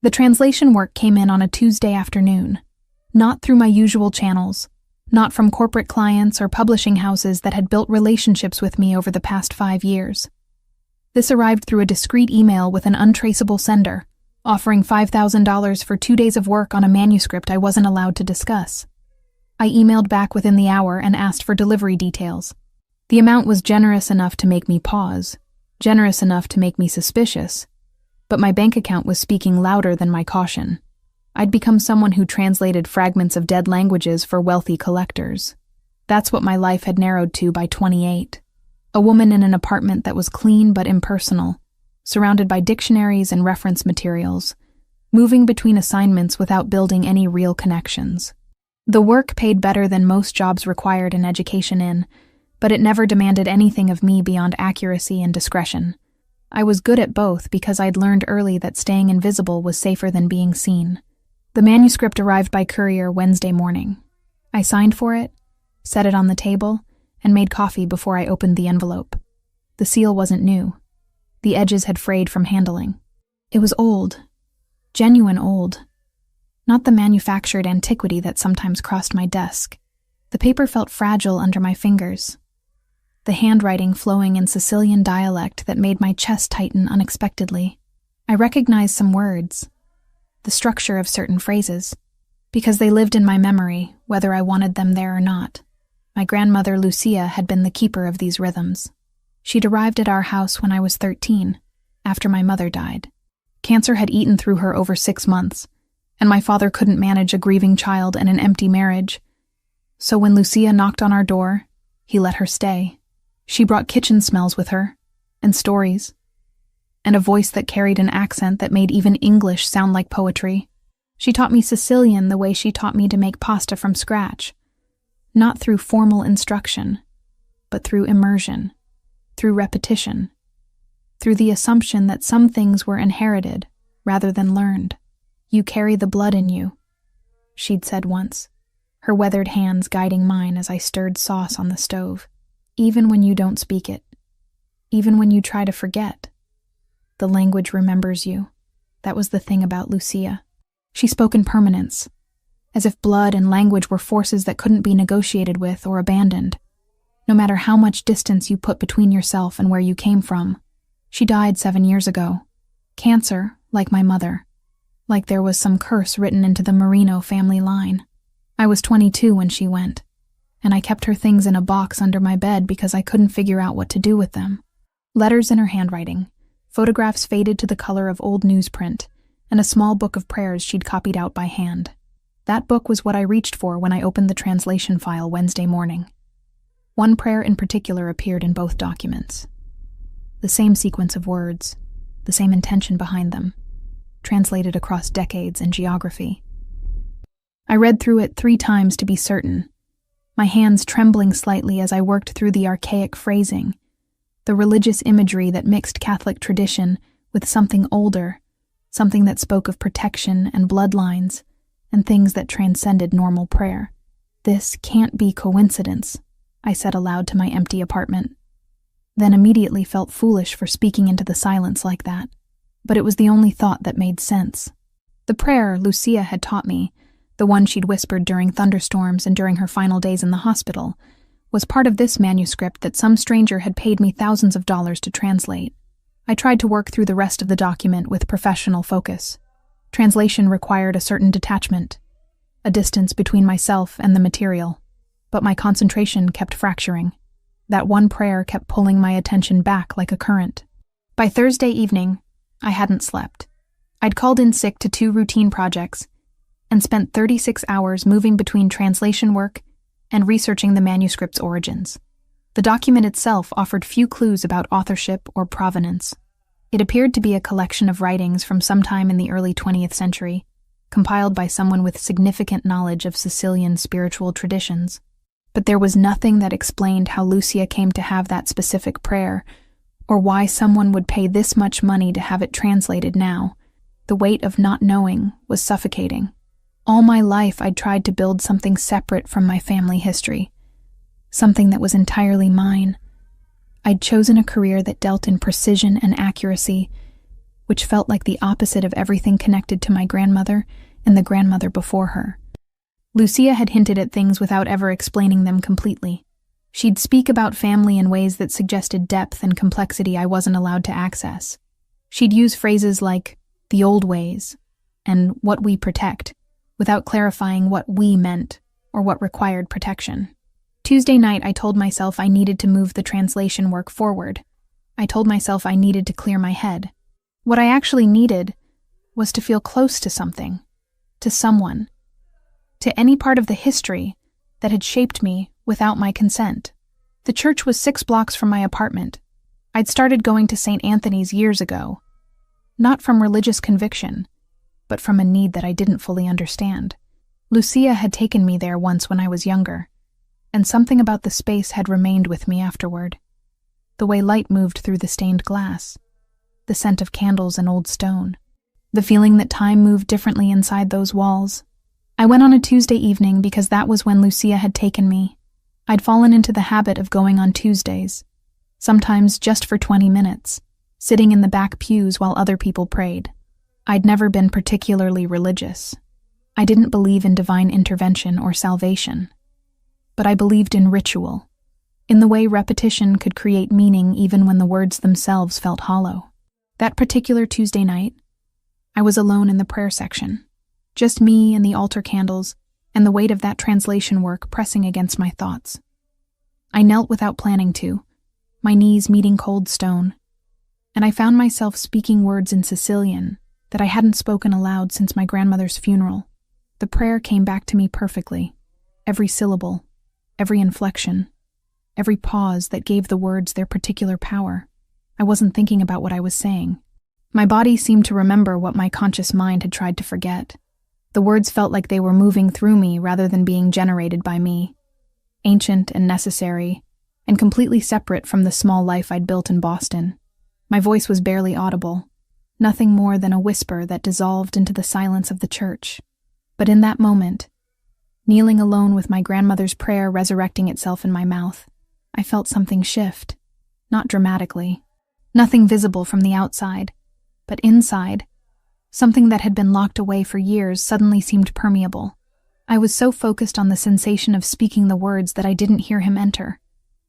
The translation work came in on a Tuesday afternoon, not through my usual channels, not from corporate clients or publishing houses that had built relationships with me over the past 5 years. This arrived through a discreet email with an untraceable sender, offering $5,000 for 2 days of work on a manuscript I wasn't allowed to discuss. I emailed back within the hour and asked for delivery details. The amount was generous enough to make me pause, generous enough to make me suspicious, but my bank account was speaking louder than my caution. I'd become someone who translated fragments of dead languages for wealthy collectors. That's what my life had narrowed to by 28. A woman in an apartment that was clean but impersonal, surrounded by dictionaries and reference materials, moving between assignments without building any real connections. The work paid better than most jobs required an education in, but it never demanded anything of me beyond accuracy and discretion. I was good at both because I'd learned early that staying invisible was safer than being seen. The manuscript arrived by courier Wednesday morning. I signed for it, set it on the table, and made coffee before I opened the envelope. The seal wasn't new. The edges had frayed from handling. It was old. Genuine old. Not the manufactured antiquity that sometimes crossed my desk. The paper felt fragile under my fingers, the handwriting flowing in Sicilian dialect that made my chest tighten unexpectedly. I recognized some words, the structure of certain phrases, because they lived in my memory, whether I wanted them there or not. My grandmother, Lucia, had been the keeper of these rhythms. She'd arrived at our house when I was 13, after my mother died. Cancer had eaten through her over 6 months, and my father couldn't manage a grieving child and an empty marriage. So when Lucia knocked on our door, he let her stay. She brought kitchen smells with her, and stories, and a voice that carried an accent that made even English sound like poetry. She taught me Sicilian the way she taught me to make pasta from scratch, not through formal instruction, but through immersion, through repetition, through the assumption that some things were inherited rather than learned. "You carry the blood in you," she'd said once, her weathered hands guiding mine as I stirred sauce on the stove. "Even when you don't speak it, even when you try to forget, the language remembers you." That was the thing about Lucia. She spoke in permanence, as if blood and language were forces that couldn't be negotiated with or abandoned, no matter how much distance you put between yourself and where you came from. She died 7 years ago. Cancer, like my mother. Like there was some curse written into the Marino family line. I was 22 when she went, and I kept her things in a box under my bed because I couldn't figure out what to do with them. Letters in her handwriting, photographs faded to the color of old newsprint, and a small book of prayers she'd copied out by hand. That book was what I reached for when I opened the translation file Wednesday morning. One prayer in particular appeared in both documents. The same sequence of words, the same intention behind them, translated across decades and geography. I read through it 3 times to be certain, my hands trembling slightly as I worked through the archaic phrasing, the religious imagery that mixed Catholic tradition with something older, something that spoke of protection and bloodlines, and things that transcended normal prayer. "This can't be coincidence," I said aloud to my empty apartment, then immediately felt foolish for speaking into the silence like that. But it was the only thought that made sense. The prayer Lucia had taught me, the one she'd whispered during thunderstorms and during her final days in the hospital, was part of this manuscript that some stranger had paid me thousands of dollars to translate. I tried to work through the rest of the document with professional focus. Translation required a certain detachment, a distance between myself and the material, but my concentration kept fracturing. That one prayer kept pulling my attention back like a current. By Thursday evening, I hadn't slept. I'd called in sick to 2 routine projects and spent 36 hours moving between translation work and researching the manuscript's origins. The document itself offered few clues about authorship or provenance. It appeared to be a collection of writings from sometime in the early 20th century, compiled by someone with significant knowledge of Sicilian spiritual traditions. But there was nothing that explained how Lucia came to have that specific prayer, or why someone would pay this much money to have it translated now. The weight of not knowing was suffocating. All my life I'd tried to build something separate from my family history, something that was entirely mine. I'd chosen a career that dealt in precision and accuracy, which felt like the opposite of everything connected to my grandmother and the grandmother before her. Lucia had hinted at things without ever explaining them completely. She'd speak about family in ways that suggested depth and complexity I wasn't allowed to access. She'd use phrases like, the old ways, and what we protect, without clarifying what we meant or what required protection. Tuesday night, I told myself I needed to move the translation work forward. I told myself I needed to clear my head. What I actually needed was to feel close to something, to someone, to any part of the history that had shaped me without my consent. The church was 6 blocks from my apartment. I'd started going to St. Anthony's years ago, not from religious conviction, but from a need that I didn't fully understand. Lucia had taken me there once when I was younger, and something about the space had remained with me afterward. The way light moved through the stained glass, the scent of candles and old stone, the feeling that time moved differently inside those walls. I went on a Tuesday evening because that was when Lucia had taken me. I'd fallen into the habit of going on Tuesdays, sometimes just for 20 minutes, sitting in the back pews while other people prayed. I'd never been particularly religious. I didn't believe in divine intervention or salvation. But I believed in ritual, in the way repetition could create meaning even when the words themselves felt hollow. That particular Tuesday night, I was alone in the prayer section, just me and the altar candles and the weight of that translation work pressing against my thoughts. I knelt without planning to, my knees meeting cold stone, and I found myself speaking words in Sicilian that I hadn't spoken aloud since my grandmother's funeral. The prayer came back to me perfectly, every syllable, every inflection, every pause that gave the words their particular power. I wasn't thinking about what I was saying. My body seemed to remember what my conscious mind had tried to forget. The words felt like they were moving through me rather than being generated by me, ancient and necessary, and completely separate from the small life I'd built in Boston. My voice was barely audible, nothing more than a whisper that dissolved into the silence of the church. But in that moment, kneeling alone with my grandmother's prayer resurrecting itself in my mouth, I felt something shift, not dramatically, nothing visible from the outside, but inside, something that had been locked away for years suddenly seemed permeable. I was so focused on the sensation of speaking the words that I didn't hear him enter,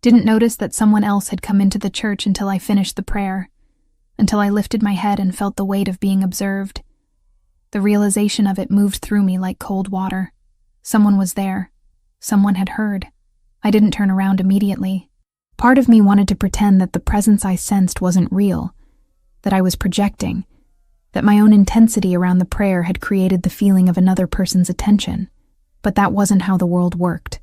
didn't notice that someone else had come into the church until I finished the prayer, until I lifted my head and felt the weight of being observed. The realization of it moved through me like cold water. Someone was there. Someone had heard. I didn't turn around immediately. Part of me wanted to pretend that the presence I sensed wasn't real, that I was projecting, that my own intensity around the prayer had created the feeling of another person's attention. But that wasn't how the world worked.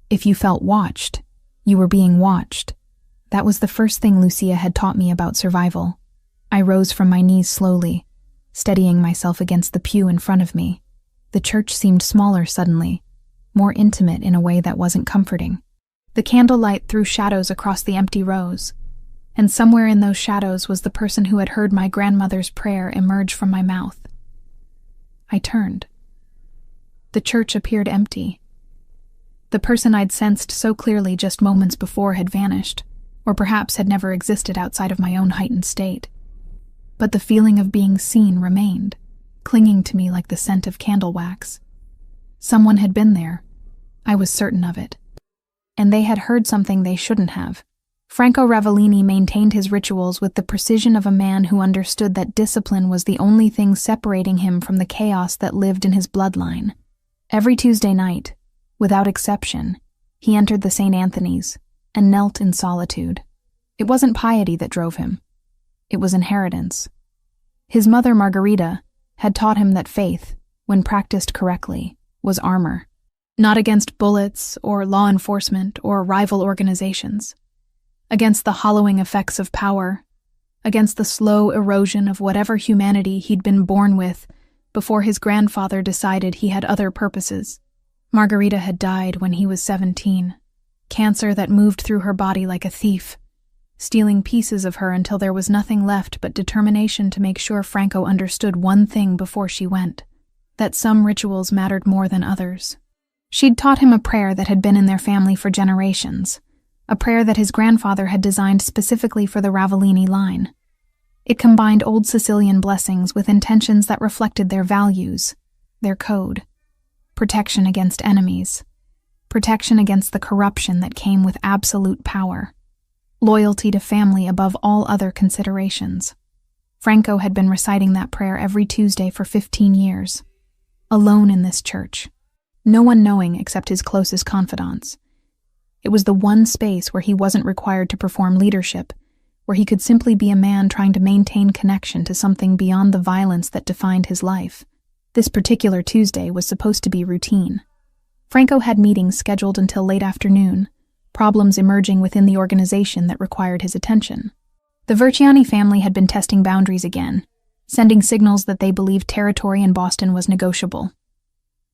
If you felt watched, you were being watched. That was the first thing Lucia had taught me about survival. I rose from my knees slowly, steadying myself against the pew in front of me. The church seemed smaller suddenly, more intimate in a way that wasn't comforting. The candlelight threw shadows across the empty rows, and somewhere in those shadows was the person who had heard my grandmother's prayer emerge from my mouth. I turned. The church appeared empty. The person I'd sensed so clearly just moments before had vanished, or perhaps had never existed outside of my own heightened state. But the feeling of being seen remained, clinging to me like the scent of candle wax. Someone had been there. I was certain of it. And they had heard something they shouldn't have. Franco Ravellini maintained his rituals with the precision of a man who understood that discipline was the only thing separating him from the chaos that lived in his bloodline. Every Tuesday night, without exception, he entered the St. Anthony's and knelt in solitude. It wasn't piety that drove him. It was inheritance. His mother, Margarita, had taught him that faith, when practiced correctly, was armor, not against bullets or law enforcement or rival organizations, against the hollowing effects of power, against the slow erosion of whatever humanity he'd been born with before his grandfather decided he had other purposes. Margarita had died when he was 17, cancer that moved through her body like a thief, stealing pieces of her until there was nothing left but determination to make sure Franco understood one thing before she went, that some rituals mattered more than others. She'd taught him a prayer that had been in their family for generations, a prayer that his grandfather had designed specifically for the Ravellini line. It combined old Sicilian blessings with intentions that reflected their values, their code. Protection against enemies. Protection against the corruption that came with absolute power. Loyalty to family above all other considerations. Franco had been reciting that prayer every Tuesday for 15 years. Alone in this church. No one knowing except his closest confidants. It was the one space where he wasn't required to perform leadership, where he could simply be a man trying to maintain connection to something beyond the violence that defined his life. This particular Tuesday was supposed to be routine. Franco had meetings scheduled until late afternoon, problems emerging within the organization that required his attention. The Verciani family had been testing boundaries again, sending signals that they believed territory in Boston was negotiable.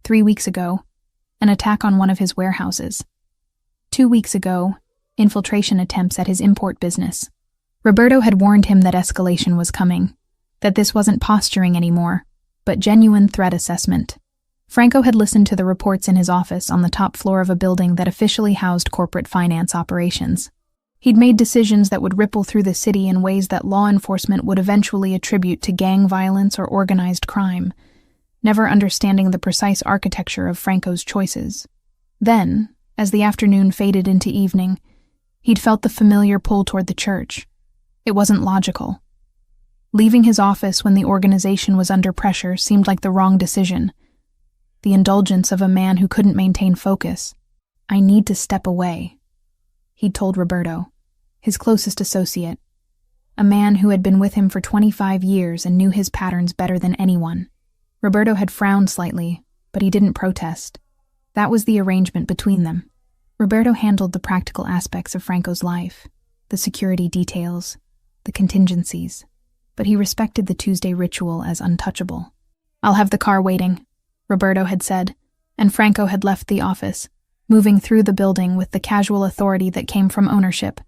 3 weeks ago, an attack on one of his warehouses. 2 weeks ago, infiltration attempts at his import business. Roberto had warned him that escalation was coming, that this wasn't posturing anymore, but genuine threat assessment. Franco had listened to the reports in his office on the top floor of a building that officially housed corporate finance operations. He'd made decisions that would ripple through the city in ways that law enforcement would eventually attribute to gang violence or organized crime, never understanding the precise architecture of Franco's choices. Then, as the afternoon faded into evening, he'd felt the familiar pull toward the church. It wasn't logical. Leaving his office when the organization was under pressure seemed like the wrong decision. The indulgence of a man who couldn't maintain focus. "I need to step away," he'd told Roberto, his closest associate, a man who had been with him for 25 years and knew his patterns better than anyone. Roberto had frowned slightly, but he didn't protest. That was the arrangement between them. Roberto handled the practical aspects of Franco's life, the security details, the contingencies, but he respected the Tuesday ritual as untouchable. "I'll have the car waiting," Roberto had said, and Franco had left the office, moving through the building with the casual authority that came from ownership,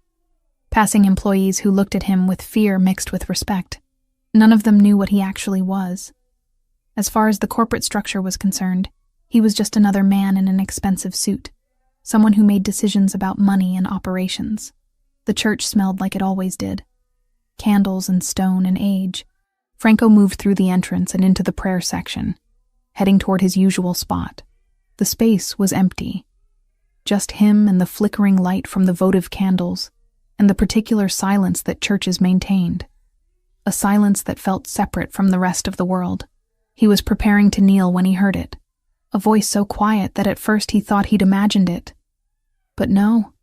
passing employees who looked at him with fear mixed with respect. None of them knew what he actually was. As far as the corporate structure was concerned, he was just another man in an expensive suit, someone who made decisions about money and operations. The church smelled like it always did. Candles and stone and age. Franco moved through the entrance and into the prayer section, heading toward his usual spot. The space was empty. Just him and the flickering light from the votive candles, and the particular silence that churches maintained. A silence that felt separate from the rest of the world. He was preparing to kneel when he heard it. A voice so quiet that at first he thought he'd imagined it. But no,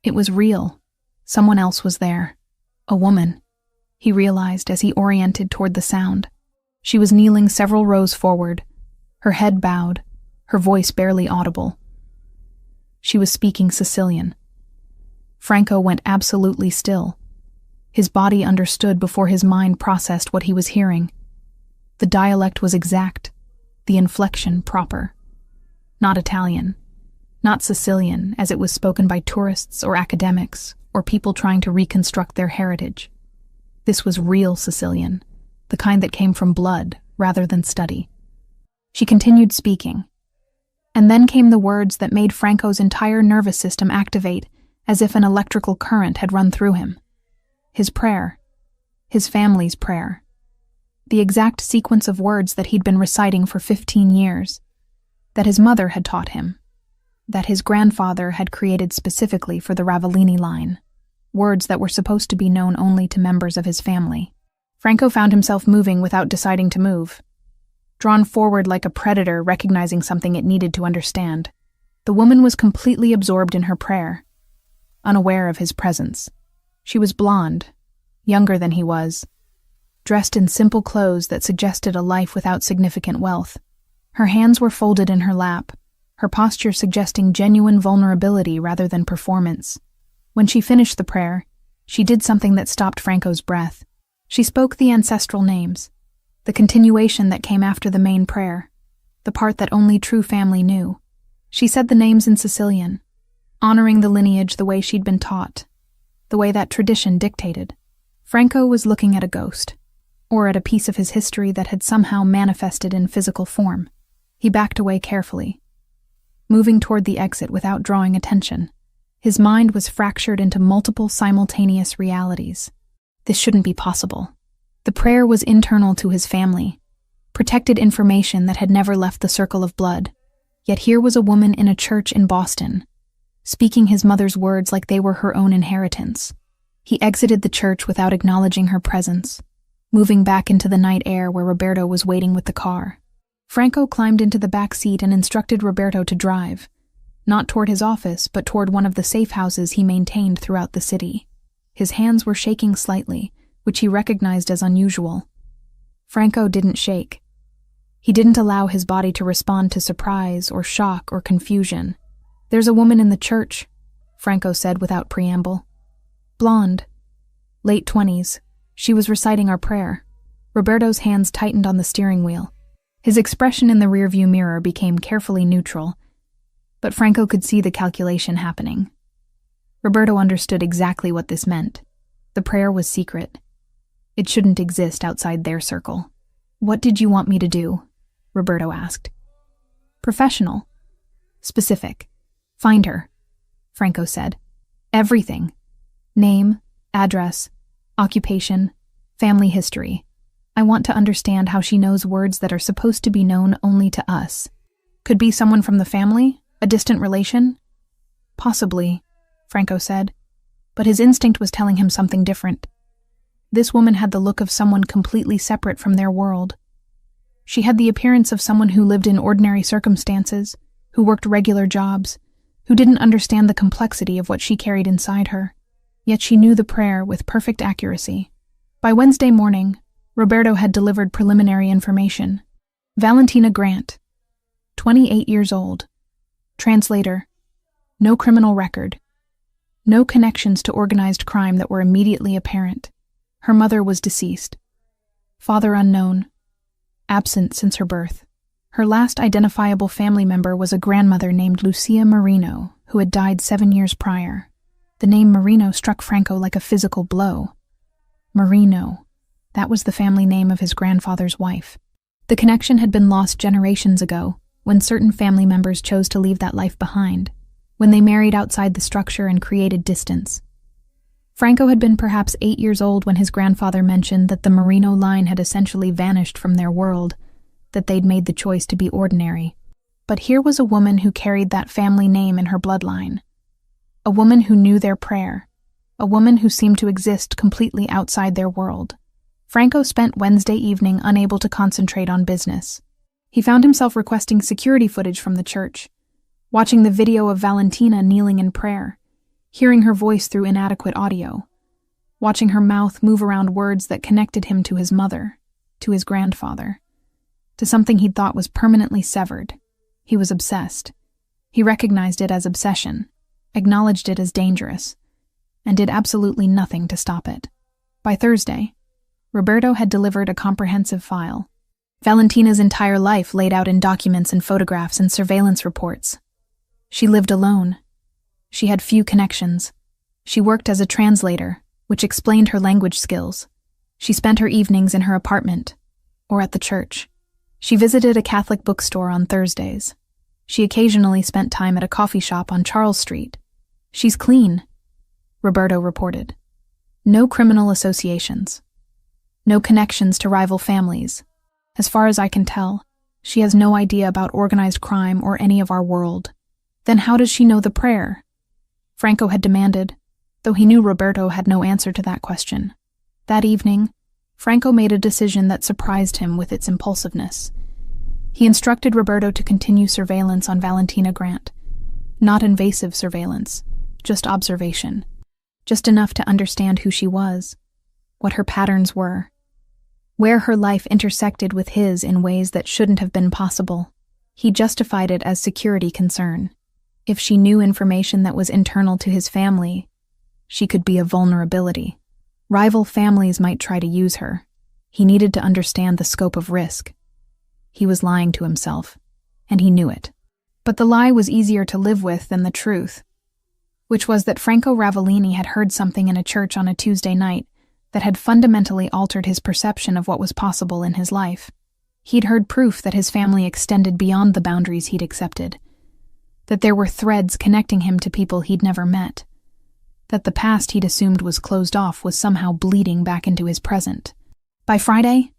it was real. Someone else was there. A woman. He realized as he oriented toward the sound. She was kneeling several rows forward, her head bowed, her voice barely audible. She was speaking Sicilian. Franco went absolutely still. His body understood before his mind processed what he was hearing. The dialect was exact, the inflection proper. Not Italian, not Sicilian as it was spoken by tourists or academics or people trying to reconstruct their heritage. This was real Sicilian, the kind that came from blood rather than study. She continued speaking. And then came the words that made Franco's entire nervous system activate as if an electrical current had run through him. His prayer. His family's prayer. The exact sequence of words that he'd been reciting for 15 years. That his mother had taught him. That his grandfather had created specifically for the Ravellini line. Words that were supposed to be known only to members of his family. Franco found himself moving without deciding to move. Drawn forward like a predator recognizing something it needed to understand. The woman was completely absorbed in her prayer, unaware of his presence. She was blonde, younger than he was, dressed in simple clothes that suggested a life without significant wealth. Her hands were folded in her lap, her posture suggesting genuine vulnerability rather than performance. When she finished the prayer, she did something that stopped Franco's breath. She spoke the ancestral names, the continuation that came after the main prayer, the part that only true family knew. She said the names in Sicilian, honoring the lineage the way she'd been taught, the way that tradition dictated. Franco was looking at a ghost, or at a piece of his history that had somehow manifested in physical form. He backed away carefully, moving toward the exit without drawing attention. His mind was fractured into multiple simultaneous realities. This shouldn't be possible. The prayer was internal to his family, protected information that had never left the circle of blood. Yet here was a woman in a church in Boston, speaking his mother's words like they were her own inheritance. He exited the church without acknowledging her presence, moving back into the night air where Roberto was waiting with the car. Franco climbed into the back seat and instructed Roberto to drive, not toward his office, but toward one of the safe houses he maintained throughout the city. His hands were shaking slightly, which he recognized as unusual. Franco didn't shake. He didn't allow his body to respond to surprise or shock or confusion. "There's a woman in the church," Franco said without preamble. "Blonde. Late 20s. She was reciting our prayer." Roberto's hands tightened on the steering wheel. His expression in the rearview mirror became carefully neutral, but Franco could see the calculation happening. Roberto understood exactly what this meant. The prayer was secret. It shouldn't exist outside their circle. "What did you want me to do?" Roberto asked. "Professional. Specific. Find her," Franco said. "Everything. Name, address, occupation, family history. I want to understand how she knows words that are supposed to be known only to us. Could be someone from the family, a distant relation?" "Possibly," Franco said, but his instinct was telling him something different. This woman had the look of someone completely separate from their world. She had the appearance of someone who lived in ordinary circumstances, who worked regular jobs, who didn't understand the complexity of what she carried inside her. Yet she knew the prayer with perfect accuracy. By Wednesday morning, Roberto had delivered preliminary information. Valentina Grant, 28 years old. Translator. No criminal record. No connections to organized crime that were immediately apparent. Her mother was deceased. Father unknown. Absent since her birth. Her last identifiable family member was a grandmother named Lucia Marino, who had died 7 years prior. The name Marino struck Franco like a physical blow. Marino. That was the family name of his grandfather's wife. The connection had been lost generations ago, when certain family members chose to leave that life behind, when they married outside the structure and created distance. Franco had been perhaps 8 years old when his grandfather mentioned that the Marino line had essentially vanished from their world, that they'd made the choice to be ordinary. But here was a woman who carried that family name in her bloodline. A woman who knew their prayer. A woman who seemed to exist completely outside their world. Franco spent Wednesday evening unable to concentrate on business. He found himself requesting security footage from the church, watching the video of Valentina kneeling in prayer, hearing her voice through inadequate audio, watching her mouth move around words that connected him to his mother, to his grandfather, to something he'd thought was permanently severed. He was obsessed. He recognized it as obsession, acknowledged it as dangerous, and did absolutely nothing to stop it. By Thursday, Roberto had delivered a comprehensive file. Valentina's entire life laid out in documents and photographs and surveillance reports. She lived alone. She had few connections. She worked as a translator, which explained her language skills. She spent her evenings in her apartment, or at the church. She visited a Catholic bookstore on Thursdays. She occasionally spent time at a coffee shop on Charles Street. "She's clean," Roberto reported. "No criminal associations. No connections to rival families. As far as I can tell, she has no idea about organized crime or any of our world. Then how does she know the prayer?" Franco had demanded, though he knew Roberto had no answer to that question. That evening, Franco made a decision that surprised him with its impulsiveness. He instructed Roberto to continue surveillance on Valentina Grant. Not invasive surveillance, just observation. Just enough to understand who she was, what her patterns were, where her life intersected with his in ways that shouldn't have been possible. He justified it as security concern. If she knew information that was internal to his family, she could be a vulnerability. Rival families might try to use her. He needed to understand the scope of risk. He was lying to himself, and he knew it. But the lie was easier to live with than the truth, which was that Franco Ravellini had heard something in a church on a Tuesday night that had fundamentally altered his perception of what was possible in his life. He'd heard proof that his family extended beyond the boundaries he'd accepted, that there were threads connecting him to people he'd never met, that the past he'd assumed was closed off was somehow bleeding back into his present. By Friday,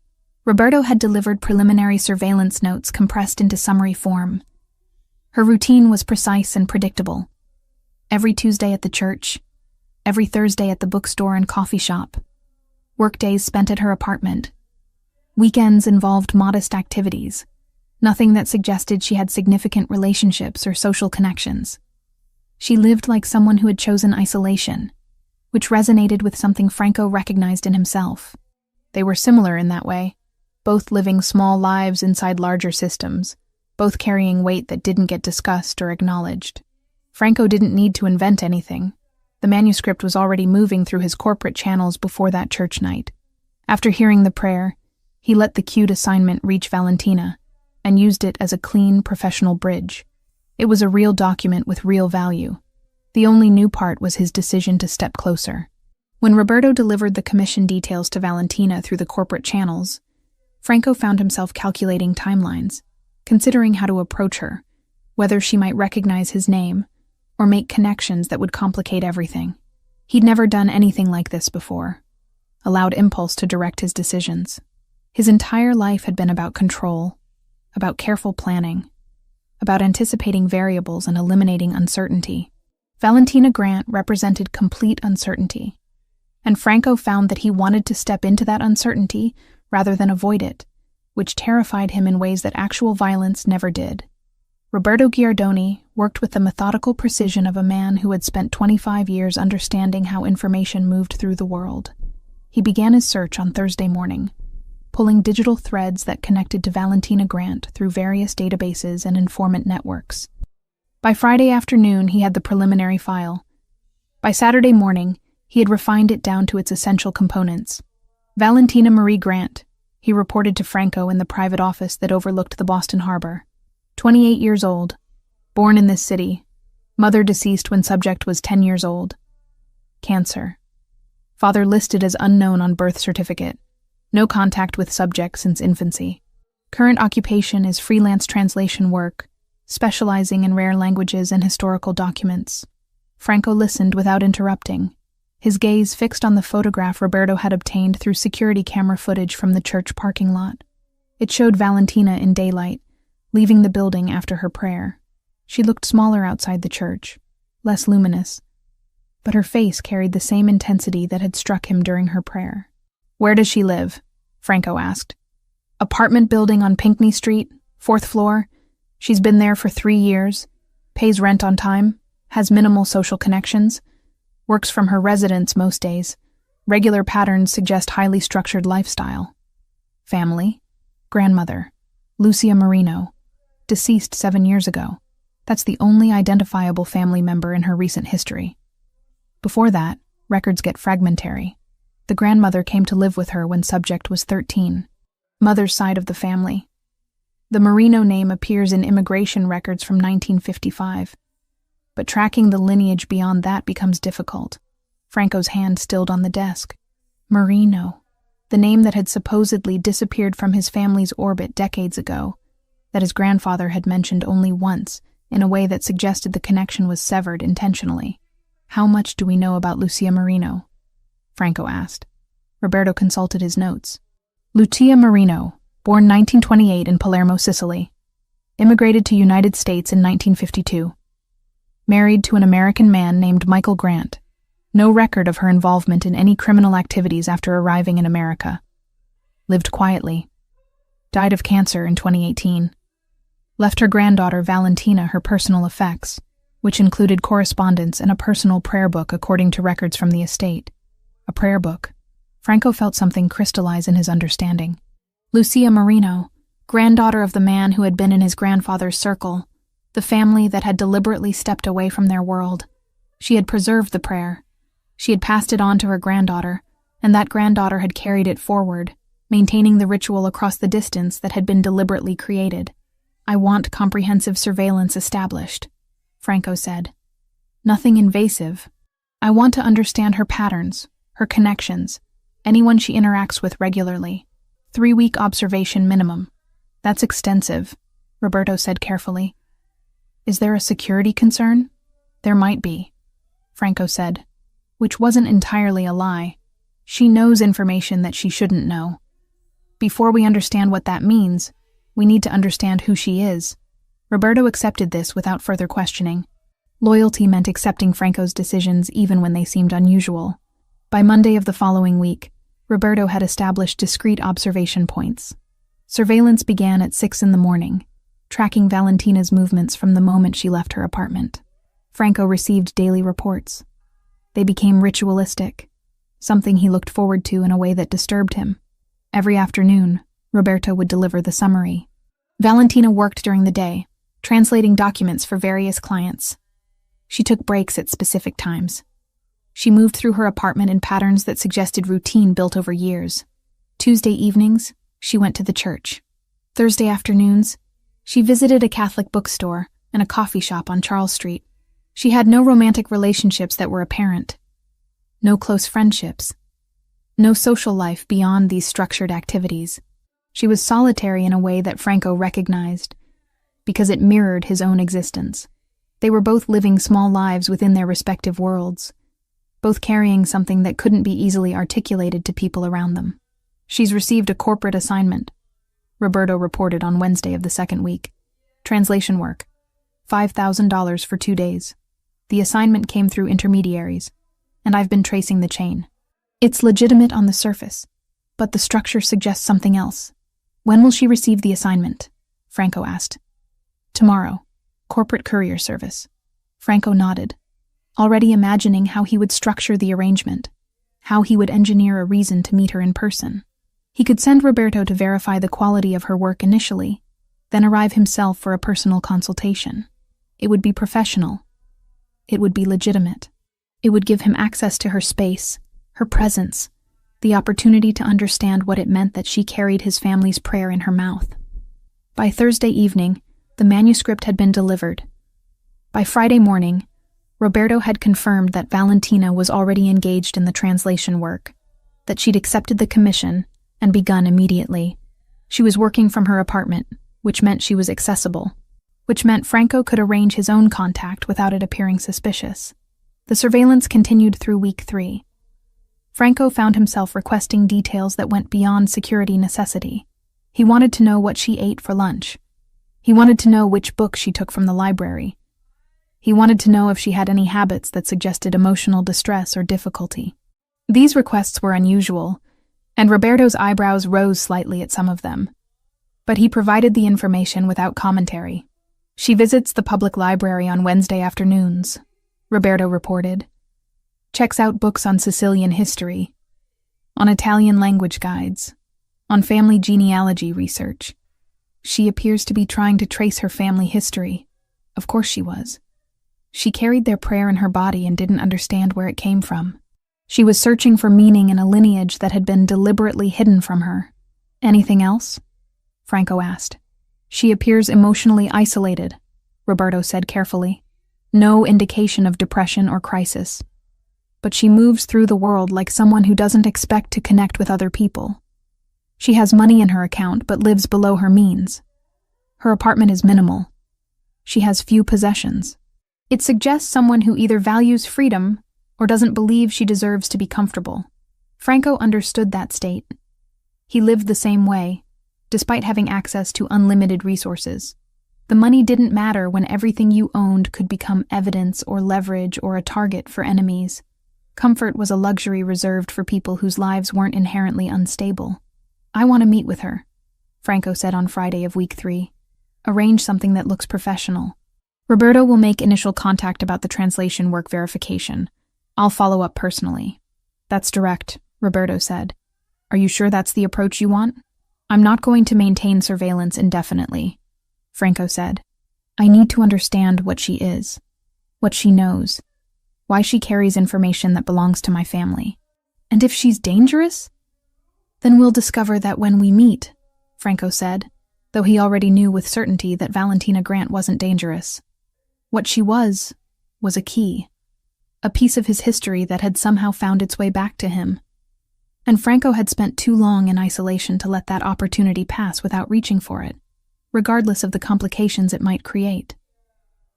Roberto had delivered preliminary surveillance notes compressed into summary form. Her routine was precise and predictable. Every Tuesday at the church, every Thursday at the bookstore and coffee shop, workdays spent at her apartment. Weekends involved modest activities, nothing that suggested she had significant relationships or social connections. She lived like someone who had chosen isolation, which resonated with something Franco recognized in himself. They were similar in that way, both living small lives inside larger systems, both carrying weight that didn't get discussed or acknowledged. Franco didn't need to invent anything. The manuscript was already moving through his corporate channels before that church night. After hearing the prayer, he let the cued assignment reach Valentina and used it as a clean, professional bridge. It was a real document with real value. The only new part was his decision to step closer. When Roberto delivered the commission details to Valentina through the corporate channels, Franco found himself calculating timelines, considering how to approach her, whether she might recognize his name, or make connections that would complicate everything. He'd never done anything like this before, allowed impulse to direct his decisions. His entire life had been about control, about careful planning, about anticipating variables and eliminating uncertainty. Valentina Grant represented complete uncertainty, and Franco found that he wanted to step into that uncertainty rather than avoid it, which terrified him in ways that actual violence never did. Roberto Giardoni worked with the methodical precision of a man who had spent 25 years understanding how information moved through the world. He began his search on Thursday morning, pulling digital threads that connected to Valentina Grant through various databases and informant networks. By Friday afternoon, he had the preliminary file. By Saturday morning, he had refined it down to its essential components. Valentina Marie Grant, he reported to Franco in the private office that overlooked the Boston Harbor. 28 years old, born in this city, mother deceased when subject was 10 years old. Cancer. Father listed as unknown on birth certificate. No contact with subject since infancy. Current occupation is freelance translation work, specializing in rare languages and historical documents. Franco listened without interrupting, his gaze fixed on the photograph Roberto had obtained through security camera footage from the church parking lot. It showed Valentina in daylight, leaving the building after her prayer. She looked smaller outside the church, less luminous, but her face carried the same intensity that had struck him during her prayer. "Where does she live?" Franco asked. "Apartment building on Pinckney Street, 4th floor. She's been there for 3 years, pays rent on time, has minimal social connections, works from her residence most days. Regular patterns suggest highly structured lifestyle. Family: grandmother, Lucia Marino, deceased 7 years ago. That's the only identifiable family member in her recent history. Before that, records get fragmentary. The grandmother came to live with her when subject was 13. Mother's side of the family. The Marino name appears in immigration records from 1955. But tracking the lineage beyond that becomes difficult. Franco's hand stilled on the desk. Marino, the name that had supposedly disappeared from his family's orbit decades ago, that his grandfather had mentioned only once, in a way that suggested the connection was severed intentionally. "How much do we know about Lucia Marino?" Franco asked. Roberto consulted his notes. Lucia Marino, born 1928 in Palermo, Sicily. Immigrated to United States in 1952. Married to an American man named Michael Grant. No record of her involvement in any criminal activities after arriving in America. Lived quietly. Died of cancer in 2018. Left her granddaughter Valentina her personal effects, which included correspondence and a personal prayer book according to records from the estate. A prayer book. Franco felt something crystallize in his understanding. Lucia Marino, granddaughter of the man who had been in his grandfather's circle, the family that had deliberately stepped away from their world. She had preserved the prayer. She had passed it on to her granddaughter, and that granddaughter had carried it forward, maintaining the ritual across the distance that had been deliberately created. "I want comprehensive surveillance established," Franco said. "Nothing invasive. I want to understand her patterns, her connections, anyone she interacts with regularly. 3-week observation minimum." "That's extensive," Roberto said carefully. "Is there a security concern?" "There might be," Franco said, which wasn't entirely a lie. She knows information that she shouldn't know. Before we understand what that means, we need to understand who she is. Roberto accepted this without further questioning. Loyalty meant accepting Franco's decisions even when they seemed unusual. By Monday of the following week, Roberto had established discrete observation points. Surveillance began at 6 a.m, tracking Valentina's movements from the moment she left her apartment. Franco received daily reports. They became ritualistic, something he looked forward to in a way that disturbed him. Every afternoon, Roberto would deliver the summary. Valentina worked during the day, translating documents for various clients. She took breaks at specific times. She moved through her apartment in patterns that suggested routine built over years. Tuesday evenings, she went to the church. Thursday afternoons, she visited a Catholic bookstore and a coffee shop on Charles Street. She had no romantic relationships that were apparent. No close friendships. No social life beyond these structured activities. She was solitary in a way that Franco recognized, because it mirrored his own existence. They were both living small lives within their respective worlds, both carrying something that couldn't be easily articulated to people around them. She's received a corporate assignment, Roberto reported on Wednesday of the second week. Translation work. $5,000 for 2 days. The assignment came through intermediaries, and I've been tracing the chain. It's legitimate on the surface, but the structure suggests something else. When will she receive the assignment? Franco asked. Tomorrow. Corporate courier service. Franco nodded, already imagining how he would structure the arrangement, how he would engineer a reason to meet her in person. He could send Roberto to verify the quality of her work initially, then arrive himself for a personal consultation. It would be professional. It would be legitimate. It would give him access to her space, her presence, the opportunity to understand what it meant that she carried his family's prayer in her mouth. By Thursday evening, the manuscript had been delivered. By Friday morning, Roberto had confirmed that Valentina was already engaged in the translation work, that she'd accepted the commission and begun immediately. She was working from her apartment, which meant she was accessible, which meant Franco could arrange his own contact without it appearing suspicious. The surveillance continued through week 3. Franco found himself requesting details that went beyond security necessity. He wanted to know what she ate for lunch. He wanted to know which book she took from the library. He wanted to know if she had any habits that suggested emotional distress or difficulty. These requests were unusual, and Roberto's eyebrows rose slightly at some of them. But he provided the information without commentary. She visits the public library on Wednesday afternoons, Roberto reported. Checks out books on Sicilian history, on Italian language guides, on family genealogy research. She appears to be trying to trace her family history. Of course she was. She carried their prayer in her body and didn't understand where it came from. She was searching for meaning in a lineage that had been deliberately hidden from her. Anything else? Franco asked. She appears emotionally isolated, Roberto said carefully. No indication of depression or crisis. But she moves through the world like someone who doesn't expect to connect with other people. She has money in her account but lives below her means. Her apartment is minimal. She has few possessions. It suggests someone who either values freedom or doesn't believe she deserves to be comfortable. Franco understood that state. He lived the same way, despite having access to unlimited resources. The money didn't matter when everything you owned could become evidence or leverage or a target for enemies. Comfort was a luxury reserved for people whose lives weren't inherently unstable. I want to meet with her, Franco said on Friday of week 3. Arrange something that looks professional. Roberto will make initial contact about the translation work verification. I'll follow up personally. That's direct, Roberto said. Are you sure that's the approach you want? I'm not going to maintain surveillance indefinitely, Franco said. I need to understand what she is, what she knows, why she carries information that belongs to my family. And if she's dangerous? Then we'll discover that when we meet, Franco said, though he already knew with certainty that Valentina Grant wasn't dangerous. What she was a key, a piece of his history that had somehow found its way back to him. And Franco had spent too long in isolation to let that opportunity pass without reaching for it, regardless of the complications it might create.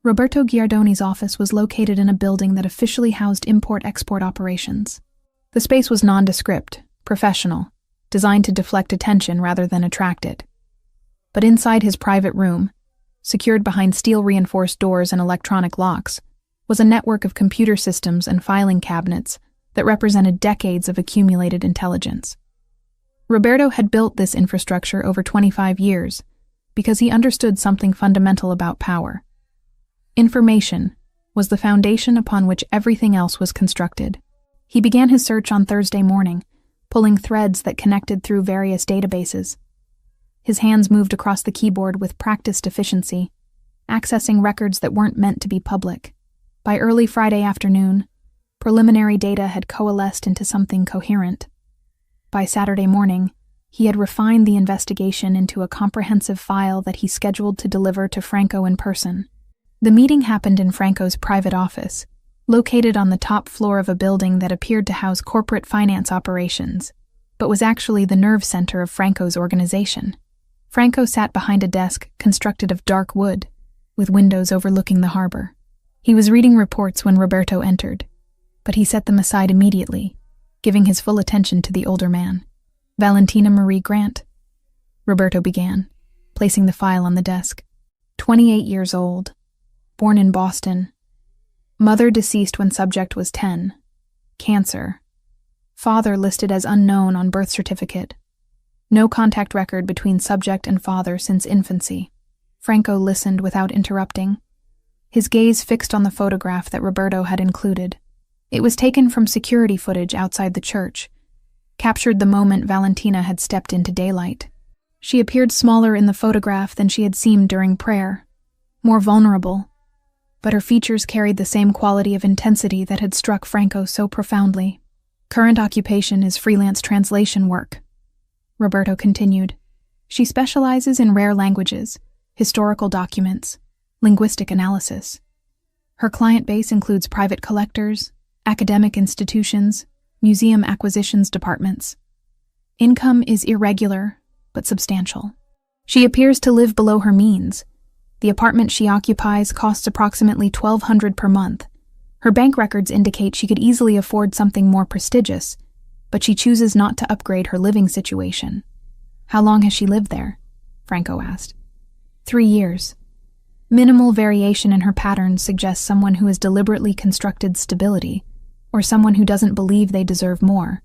Roberto Giardoni's office was located in a building that officially housed import-export operations. The space was nondescript, professional, designed to deflect attention rather than attract it. But inside his private room, secured behind steel-reinforced doors and electronic locks, was a network of computer systems and filing cabinets that represented decades of accumulated intelligence. Roberto had built this infrastructure over 25 years because he understood something fundamental about power. Information was the foundation upon which everything else was constructed. He began his search on Thursday morning, pulling threads that connected through various databases. His hands moved across the keyboard with practiced efficiency, accessing records that weren't meant to be public. By early Friday afternoon, preliminary data had coalesced into something coherent. By Saturday morning, he had refined the investigation into a comprehensive file that he scheduled to deliver to Franco in person. The meeting happened in Franco's private office, located on the top floor of a building that appeared to house corporate finance operations, but was actually the nerve center of Franco's organization. Franco sat behind a desk constructed of dark wood, with windows overlooking the harbor. He was reading reports when Roberto entered, but he set them aside immediately, giving his full attention to the older man. Valentina Marie Grant, Roberto began, placing the file on the desk. 28 years old, born in Boston. Mother deceased when subject was 10. Cancer. Father listed as unknown on birth certificate. No contact record between subject and father since infancy. Franco listened without interrupting, his gaze fixed on the photograph that Roberto had included. It was taken from security footage outside the church, captured the moment Valentina had stepped into daylight. She appeared smaller in the photograph than she had seemed during prayer, more vulnerable, but her features carried the same quality of intensity that had struck Franco so profoundly. Current occupation is freelance translation work, Roberto continued. She specializes in rare languages, historical documents, linguistic analysis. Her client base includes private collectors, academic institutions, museum acquisitions departments. Income is irregular, but substantial. She appears to live below her means. The apartment she occupies costs approximately $1,200 per month. Her bank records indicate she could easily afford something more prestigious, but she chooses not to upgrade her living situation. How long has she lived there? Franco asked. 3 years. Minimal variation in her patterns suggests someone who has deliberately constructed stability, or someone who doesn't believe they deserve more.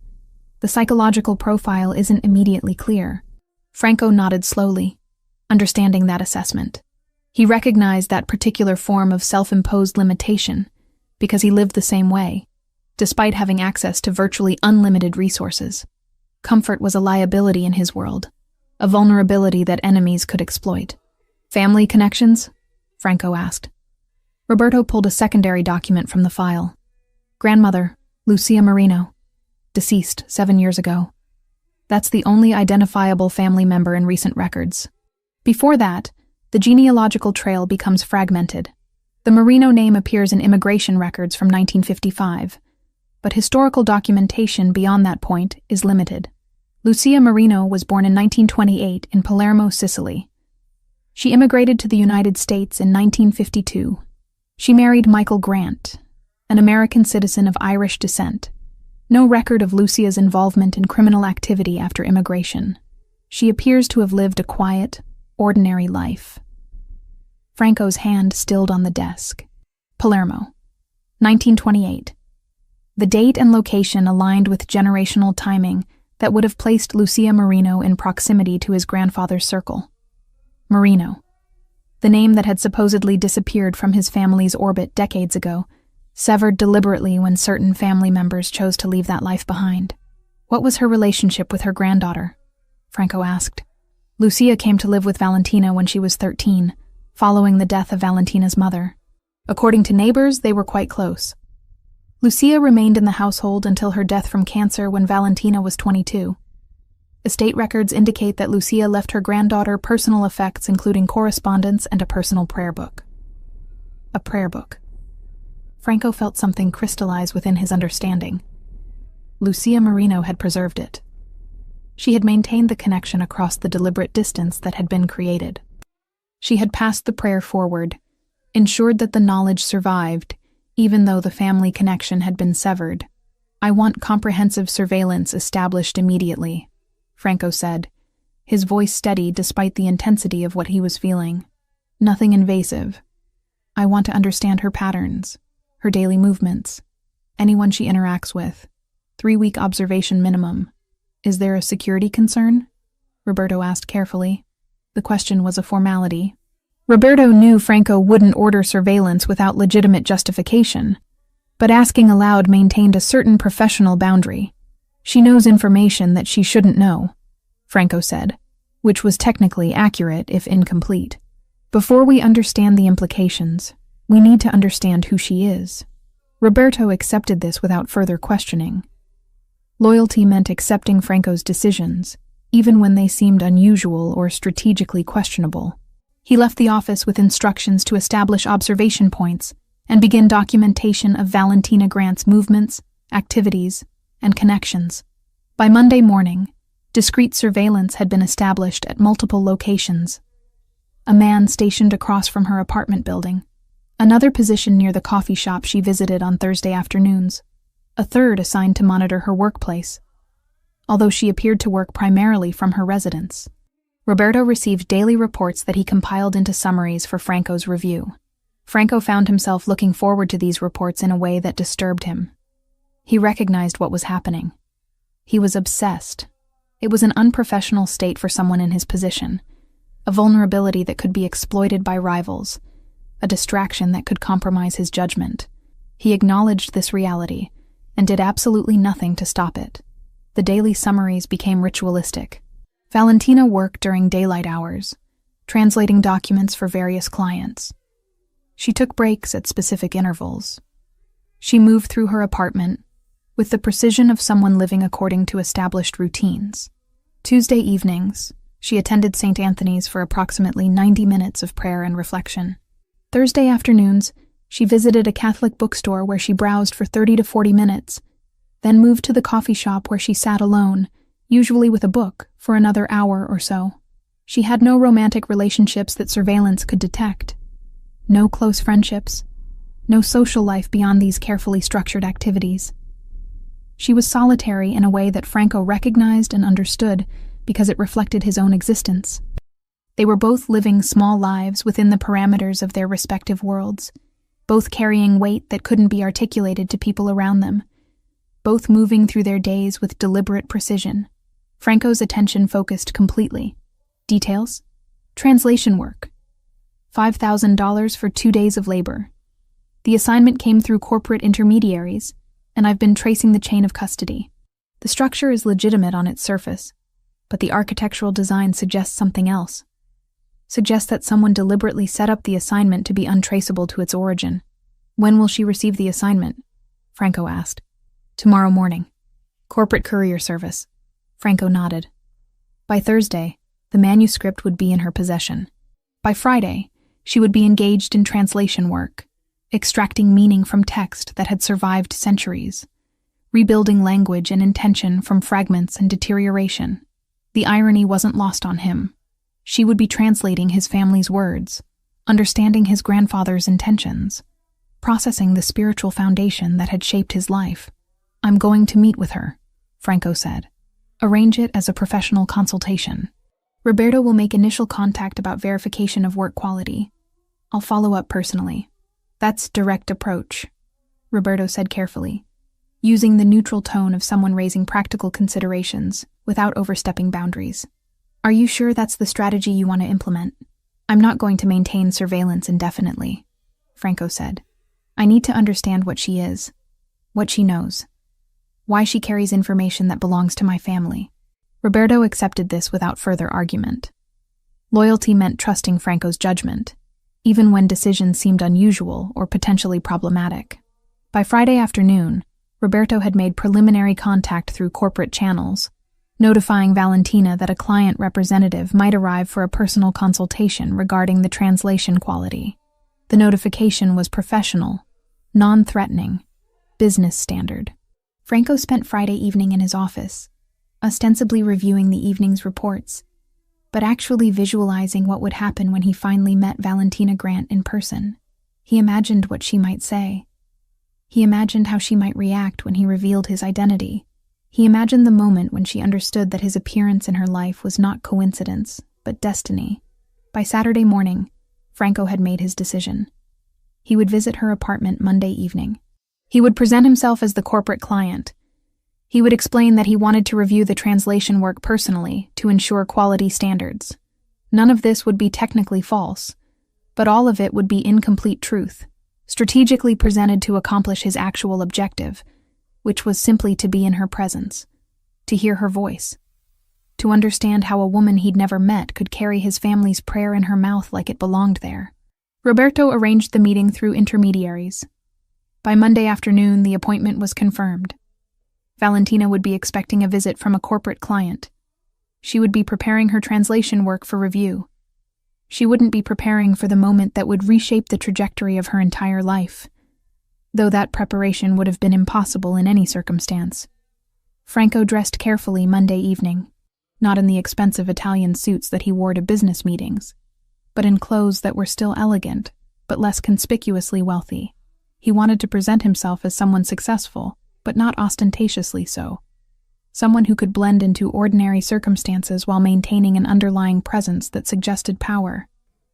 The psychological profile isn't immediately clear. Franco nodded slowly, understanding that assessment. He recognized that particular form of self-imposed limitation because he lived the same way, despite having access to virtually unlimited resources. Comfort was a liability in his world, a vulnerability that enemies could exploit. Family connections? Franco asked. Roberto pulled a secondary document from the file. Grandmother, Lucia Marino, deceased 7 years ago. That's the only identifiable family member in recent records. Before that, the genealogical trail becomes fragmented. The Marino name appears in immigration records from 1955, but historical documentation beyond that point is limited. Lucia Marino was born in 1928 in Palermo, Sicily. She immigrated to the United States in 1952. She married Michael Grant, an American citizen of Irish descent. No record of Lucia's involvement in criminal activity after immigration. She appears to have lived a quiet, ordinary life. Franco's hand stilled on the desk. Palermo, 1928. The date and location aligned with generational timing that would have placed Lucia Marino in proximity to his grandfather's circle. Marino, the name that had supposedly disappeared from his family's orbit decades ago, severed deliberately when certain family members chose to leave that life behind. What was her relationship with her granddaughter? Franco asked. Lucia came to live with Valentina when she was 13, following the death of Valentina's mother. According to neighbors, they were quite close. Lucia remained in the household until her death from cancer when Valentina was 22. Estate records indicate that Lucia left her granddaughter personal effects including correspondence and a personal prayer book. A prayer book. Franco felt something crystallize within his understanding. Lucia Marino had preserved it. She had maintained the connection across the deliberate distance that had been created. She had passed the prayer forward, ensured that the knowledge survived, even though the family connection had been severed. I want comprehensive surveillance established immediately, Franco said, his voice steady despite the intensity of what he was feeling. Nothing invasive. I want to understand her patterns, her daily movements, anyone she interacts with. 3-week observation minimum. Is there a security concern? Roberto asked carefully. The question was a formality. Roberto knew Franco wouldn't order surveillance without legitimate justification, but asking aloud maintained a certain professional boundary. She knows information that she shouldn't know, Franco said, which was technically accurate if incomplete. Before we understand the implications, we need to understand who she is. Roberto accepted this without further questioning. Loyalty meant accepting Franco's decisions, even when they seemed unusual or strategically questionable. He left the office with instructions to establish observation points and begin documentation of Valentina Grant's movements, activities, and connections. By Monday morning, discreet surveillance had been established at multiple locations. A man stationed across from her apartment building, another position near the coffee shop she visited on Thursday afternoons, a third assigned to monitor her workplace, although she appeared to work primarily from her residence. Roberto received daily reports that he compiled into summaries for Franco's review. Franco found himself looking forward to these reports in a way that disturbed him. He recognized what was happening. He was obsessed. It was an unprofessional state for someone in his position, a vulnerability that could be exploited by rivals, a distraction that could compromise his judgment. He acknowledged this reality and did absolutely nothing to stop it. The daily summaries became ritualistic. Valentina worked during daylight hours, translating documents for various clients. She took breaks at specific intervals. She moved through her apartment with the precision of someone living according to established routines. Tuesday evenings, she attended St. Anthony's for approximately 90 minutes of prayer and reflection. Thursday afternoons, she visited a Catholic bookstore where she browsed for 30 to 40 minutes, then moved to the coffee shop where she sat alone, usually with a book, for another hour or so. She had no romantic relationships that surveillance could detect. No close friendships. No social life beyond these carefully structured activities. She was solitary in a way that Franco recognized and understood because it reflected his own existence. They were both living small lives within the parameters of their respective worlds, both carrying weight that couldn't be articulated to people around them, both moving through their days with deliberate precision. Franco's attention focused completely. Details? Translation work. $5,000 for 2 days of labor. The assignment came through corporate intermediaries, and I've been tracing the chain of custody. The structure is legitimate on its surface, but the architectural design suggests something else. Suggests that someone deliberately set up the assignment to be untraceable to its origin. When will she receive the assignment? Franco asked. Tomorrow morning. Corporate courier service. Franco nodded. By Thursday, the manuscript would be in her possession. By Friday, she would be engaged in translation work, extracting meaning from text that had survived centuries, rebuilding language and intention from fragments and deterioration. The irony wasn't lost on him. She would be translating his family's words, understanding his grandfather's intentions, processing the spiritual foundation that had shaped his life. I'm going to meet with her, Franco said. Arrange it as a professional consultation. Roberto will make initial contact about verification of work quality. I'll follow up personally. That's direct approach, Roberto said carefully, using the neutral tone of someone raising practical considerations without overstepping boundaries. Are you sure that's the strategy you want to implement? I'm not going to maintain surveillance indefinitely, Franco said. I need to understand what she is, what she knows, why she carries information that belongs to my family. Roberto accepted this without further argument. Loyalty meant trusting Franco's judgment, even when decisions seemed unusual or potentially problematic. By Friday afternoon, Roberto had made preliminary contact through corporate channels, notifying Valentina that a client representative might arrive for a personal consultation regarding the translation quality. The notification was professional, non-threatening, business standard. Franco spent Friday evening in his office, ostensibly reviewing the evening's reports, but actually visualizing what would happen when he finally met Valentina Grant in person. He imagined what she might say. He imagined how she might react when he revealed his identity, He imagined the moment when she understood that his appearance in her life was not coincidence, but destiny. By Saturday morning, Franco had made his decision. He would visit her apartment Monday evening. He would present himself as the corporate client. He would explain that he wanted to review the translation work personally to ensure quality standards. None of this would be technically false, but all of it would be incomplete truth, strategically presented to accomplish his actual objective, which was simply to be in her presence, to hear her voice, to understand how a woman he'd never met could carry his family's prayer in her mouth like it belonged there. Roberto arranged the meeting through intermediaries. By Monday afternoon, the appointment was confirmed. Valentina would be expecting a visit from a corporate client. She would be preparing her translation work for review. She wouldn't be preparing for the moment that would reshape the trajectory of her entire life, though that preparation would have been impossible in any circumstance. Franco dressed carefully Monday evening, not in the expensive Italian suits that he wore to business meetings, but in clothes that were still elegant, but less conspicuously wealthy. He wanted to present himself as someone successful, but not ostentatiously so. Someone who could blend into ordinary circumstances while maintaining an underlying presence that suggested power.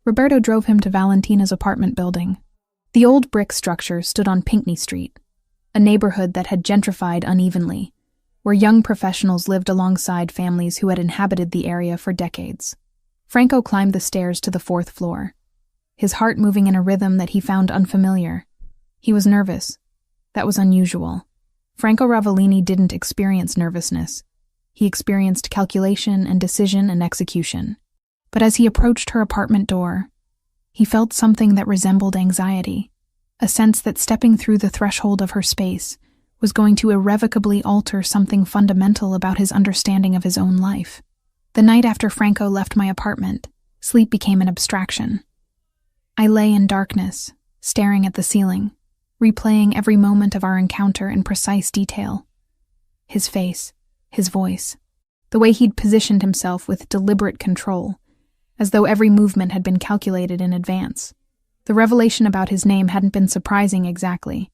Roberto drove him to Valentina's apartment building. The old brick structure stood on Pinckney Street, a neighborhood that had gentrified unevenly, where young professionals lived alongside families who had inhabited the area for decades. Franco climbed the stairs to the 4th floor, his heart moving in a rhythm that he found unfamiliar. He was nervous. That was unusual. Franco Ravellini didn't experience nervousness. He experienced calculation and decision and execution. But as he approached her apartment door, he felt something that resembled anxiety, a sense that stepping through the threshold of her space was going to irrevocably alter something fundamental about his understanding of his own life. The night after Franco left my apartment, sleep became an abstraction. I lay in darkness, staring at the ceiling, replaying every moment of our encounter in precise detail. His face, his voice, the way he'd positioned himself with deliberate control, as though every movement had been calculated in advance. The revelation about his name hadn't been surprising exactly,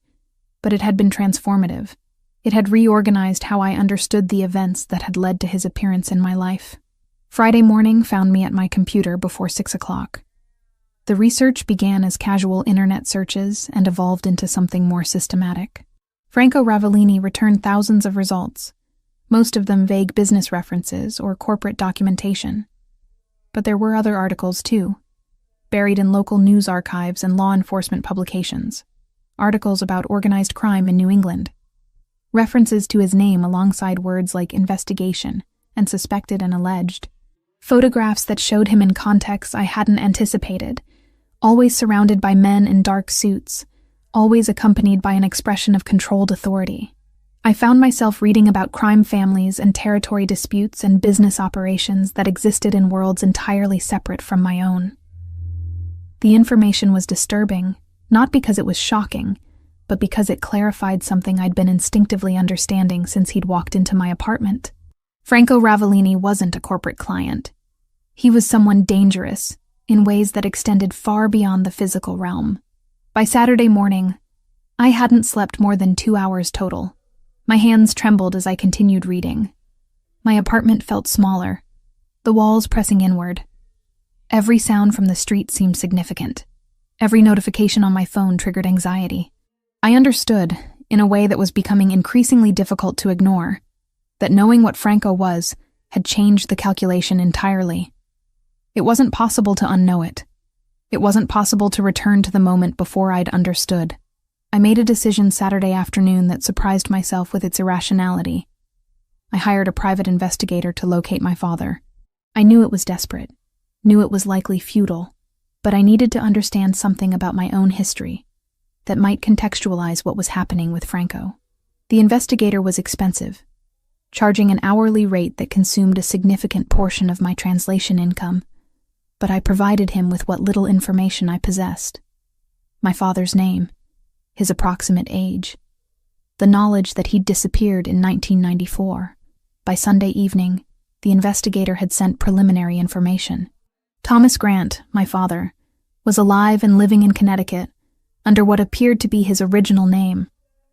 but it had been transformative. It had reorganized how I understood the events that had led to his appearance in my life. Friday morning found me at my computer before 6 o'clock. The research began as casual internet searches and evolved into something more systematic. Franco Ravellini returned thousands of results, most of them vague business references or corporate documentation. But there were other articles too, buried in local news archives and law enforcement publications. Articles about organized crime in New England. References to his name alongside words like investigation and suspected and alleged. Photographs that showed him in contexts I hadn't anticipated, always surrounded by men in dark suits, always accompanied by an expression of controlled authority. I found myself reading about crime families and territory disputes and business operations that existed in worlds entirely separate from my own. The information was disturbing, not because it was shocking, but because it clarified something I'd been instinctively understanding since he'd walked into my apartment. Franco Ravellini wasn't a corporate client. He was someone dangerous, in ways that extended far beyond the physical realm. By Saturday morning, I hadn't slept more than 2 hours total. My hands trembled as I continued reading. My apartment felt smaller, the walls pressing inward. Every sound from the street seemed significant. Every notification on my phone triggered anxiety. I understood, in a way that was becoming increasingly difficult to ignore, that knowing what Franco was had changed the calculation entirely. It wasn't possible to unknow it. It wasn't possible to return to the moment before I'd understood. I made a decision Saturday afternoon that surprised myself with its irrationality. I hired a private investigator to locate my father. I knew it was desperate, knew it was likely futile, but I needed to understand something about my own history that might contextualize what was happening with Franco. The investigator was expensive, charging an hourly rate that consumed a significant portion of my translation income, but I provided him with what little information I possessed. My father's name, his approximate age, the knowledge that he'd disappeared in 1994. By Sunday evening, the investigator had sent preliminary information. Thomas Grant, my father, was alive and living in Connecticut under what appeared to be his original name.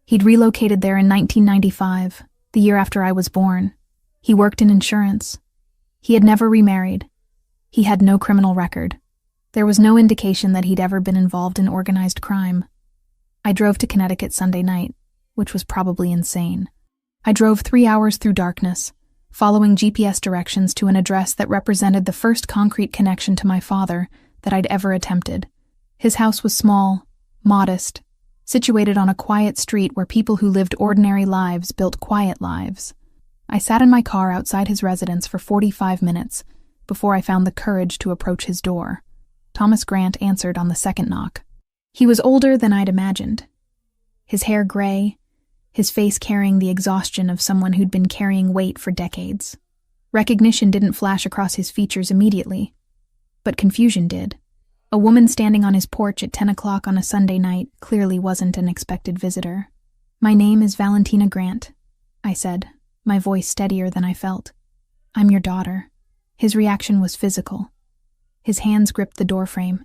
He'd relocated there in 1995, the year after I was born. He worked in insurance. He had never remarried. He had no criminal record. There was no indication that he'd ever been involved in organized crime. I drove to Connecticut Sunday night, which was probably insane. I drove 3 hours through darkness, following GPS directions to an address that represented the first concrete connection to my father that I'd ever attempted. His house was small, modest, situated on a quiet street where people who lived ordinary lives built quiet lives. I sat in my car outside his residence for 45 minutes before I found the courage to approach his door. Thomas Grant answered on the second knock. He was older than I'd imagined. His hair gray, his face carrying the exhaustion of someone who'd been carrying weight for decades. Recognition didn't flash across his features immediately, but confusion did. A woman standing on his porch at 10 o'clock on a Sunday night clearly wasn't an expected visitor. "My name is Valentina Grant," I said, my voice steadier than I felt. "I'm your daughter." His reaction was physical. His hands gripped the doorframe.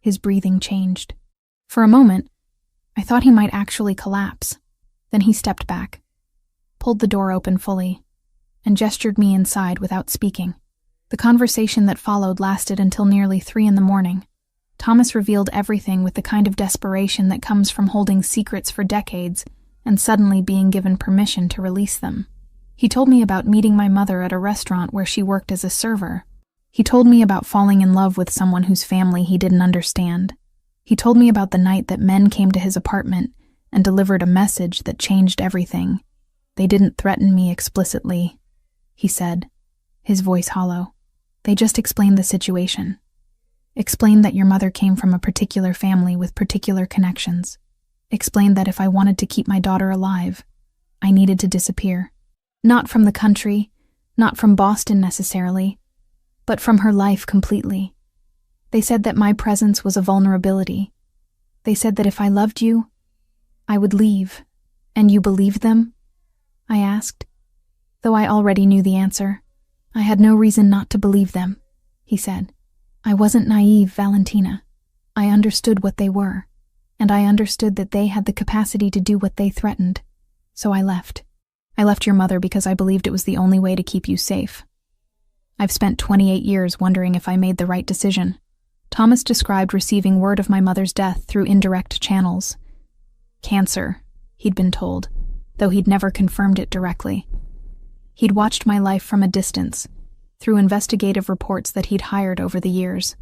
His breathing changed. For a moment, I thought he might actually collapse. Then he stepped back, pulled the door open fully, and gestured me inside without speaking. The conversation that followed lasted until nearly 3 in the morning. Thomas revealed everything with the kind of desperation that comes from holding secrets for decades and suddenly being given permission to release them. He told me about meeting my mother at a restaurant where she worked as a server. He told me about falling in love with someone whose family he didn't understand. He told me about the night that men came to his apartment and delivered a message that changed everything. "They didn't threaten me explicitly," he said, his voice hollow. "They just explained the situation. Explained that your mother came from a particular family with particular connections. Explained that if I wanted to keep my daughter alive, I needed to disappear. Not from the country, not from Boston necessarily, but from her life completely. They said that my presence was a vulnerability. They said that if I loved you, I would leave." "And you believed them?" I asked. Though I already knew the answer, I had no reason not to believe them, he said. "I wasn't naive, Valentina. I understood what they were, and I understood that they had the capacity to do what they threatened. So I left. I left your mother because I believed it was the only way to keep you safe. I've spent 28 years wondering if I made the right decision." Thomas described receiving word of my mother's death through indirect channels. Cancer, he'd been told, though he'd never confirmed it directly. He'd watched my life from a distance, through investigative reports that he'd hired over the years.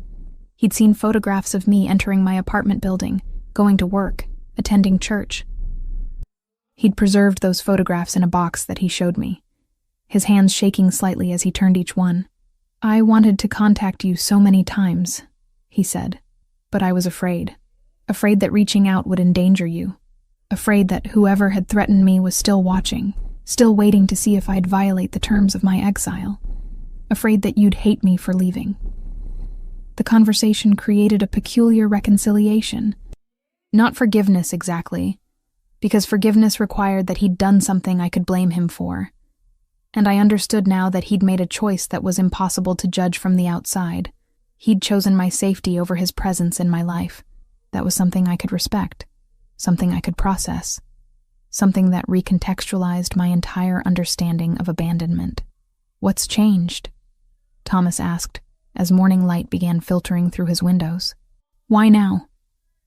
He'd seen photographs of me entering my apartment building, going to work, attending church. He'd preserved those photographs in a box that he showed me, his hands shaking slightly as he turned each one. "I wanted to contact you so many times," he said, "but I was afraid that reaching out would endanger you. Afraid that whoever had threatened me was still watching, still waiting to see if I'd violate the terms of my exile. Afraid that you'd hate me for leaving." The conversation created a peculiar reconciliation. Not forgiveness exactly, because forgiveness required that he'd done something I could blame him for. And I understood now that he'd made a choice that was impossible to judge from the outside. He'd chosen my safety over his presence in my life. That was something I could respect, something I could process, something that recontextualized my entire understanding of abandonment. "What's changed?" Thomas asked, as morning light began filtering through his windows. "Why now?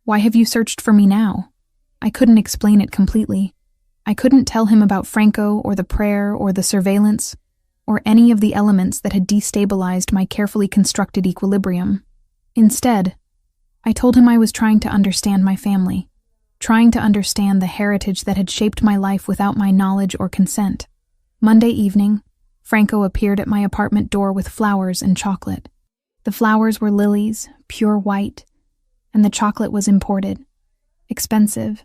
Why have you searched for me now?" I couldn't explain it completely. I couldn't tell him about Franco or the prayer or the surveillance, or any of the elements that had destabilized my carefully constructed equilibrium. Instead, I told him I was trying to understand my family, trying to understand the heritage that had shaped my life without my knowledge or consent. Monday evening, Franco appeared at my apartment door with flowers and chocolate. The flowers were lilies, pure white, and the chocolate was imported, expensive,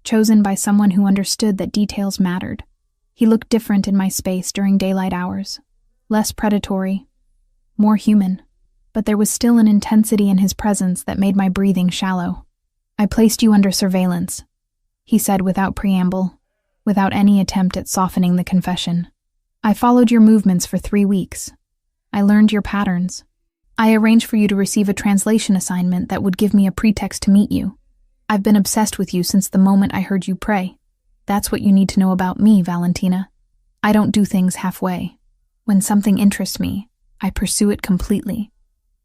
chosen by someone who understood that details mattered. He looked different in my space during daylight hours, less predatory, more human, but there was still an intensity in his presence that made my breathing shallow. "I placed you under surveillance," he said without preamble, without any attempt at softening the confession. "I followed your movements for 3 weeks. I learned your patterns. I arranged for you to receive a translation assignment that would give me a pretext to meet you. I've been obsessed with you since the moment I heard you pray. That's what you need to know about me, Valentina." I don't do things halfway. When something interests me, I pursue it completely,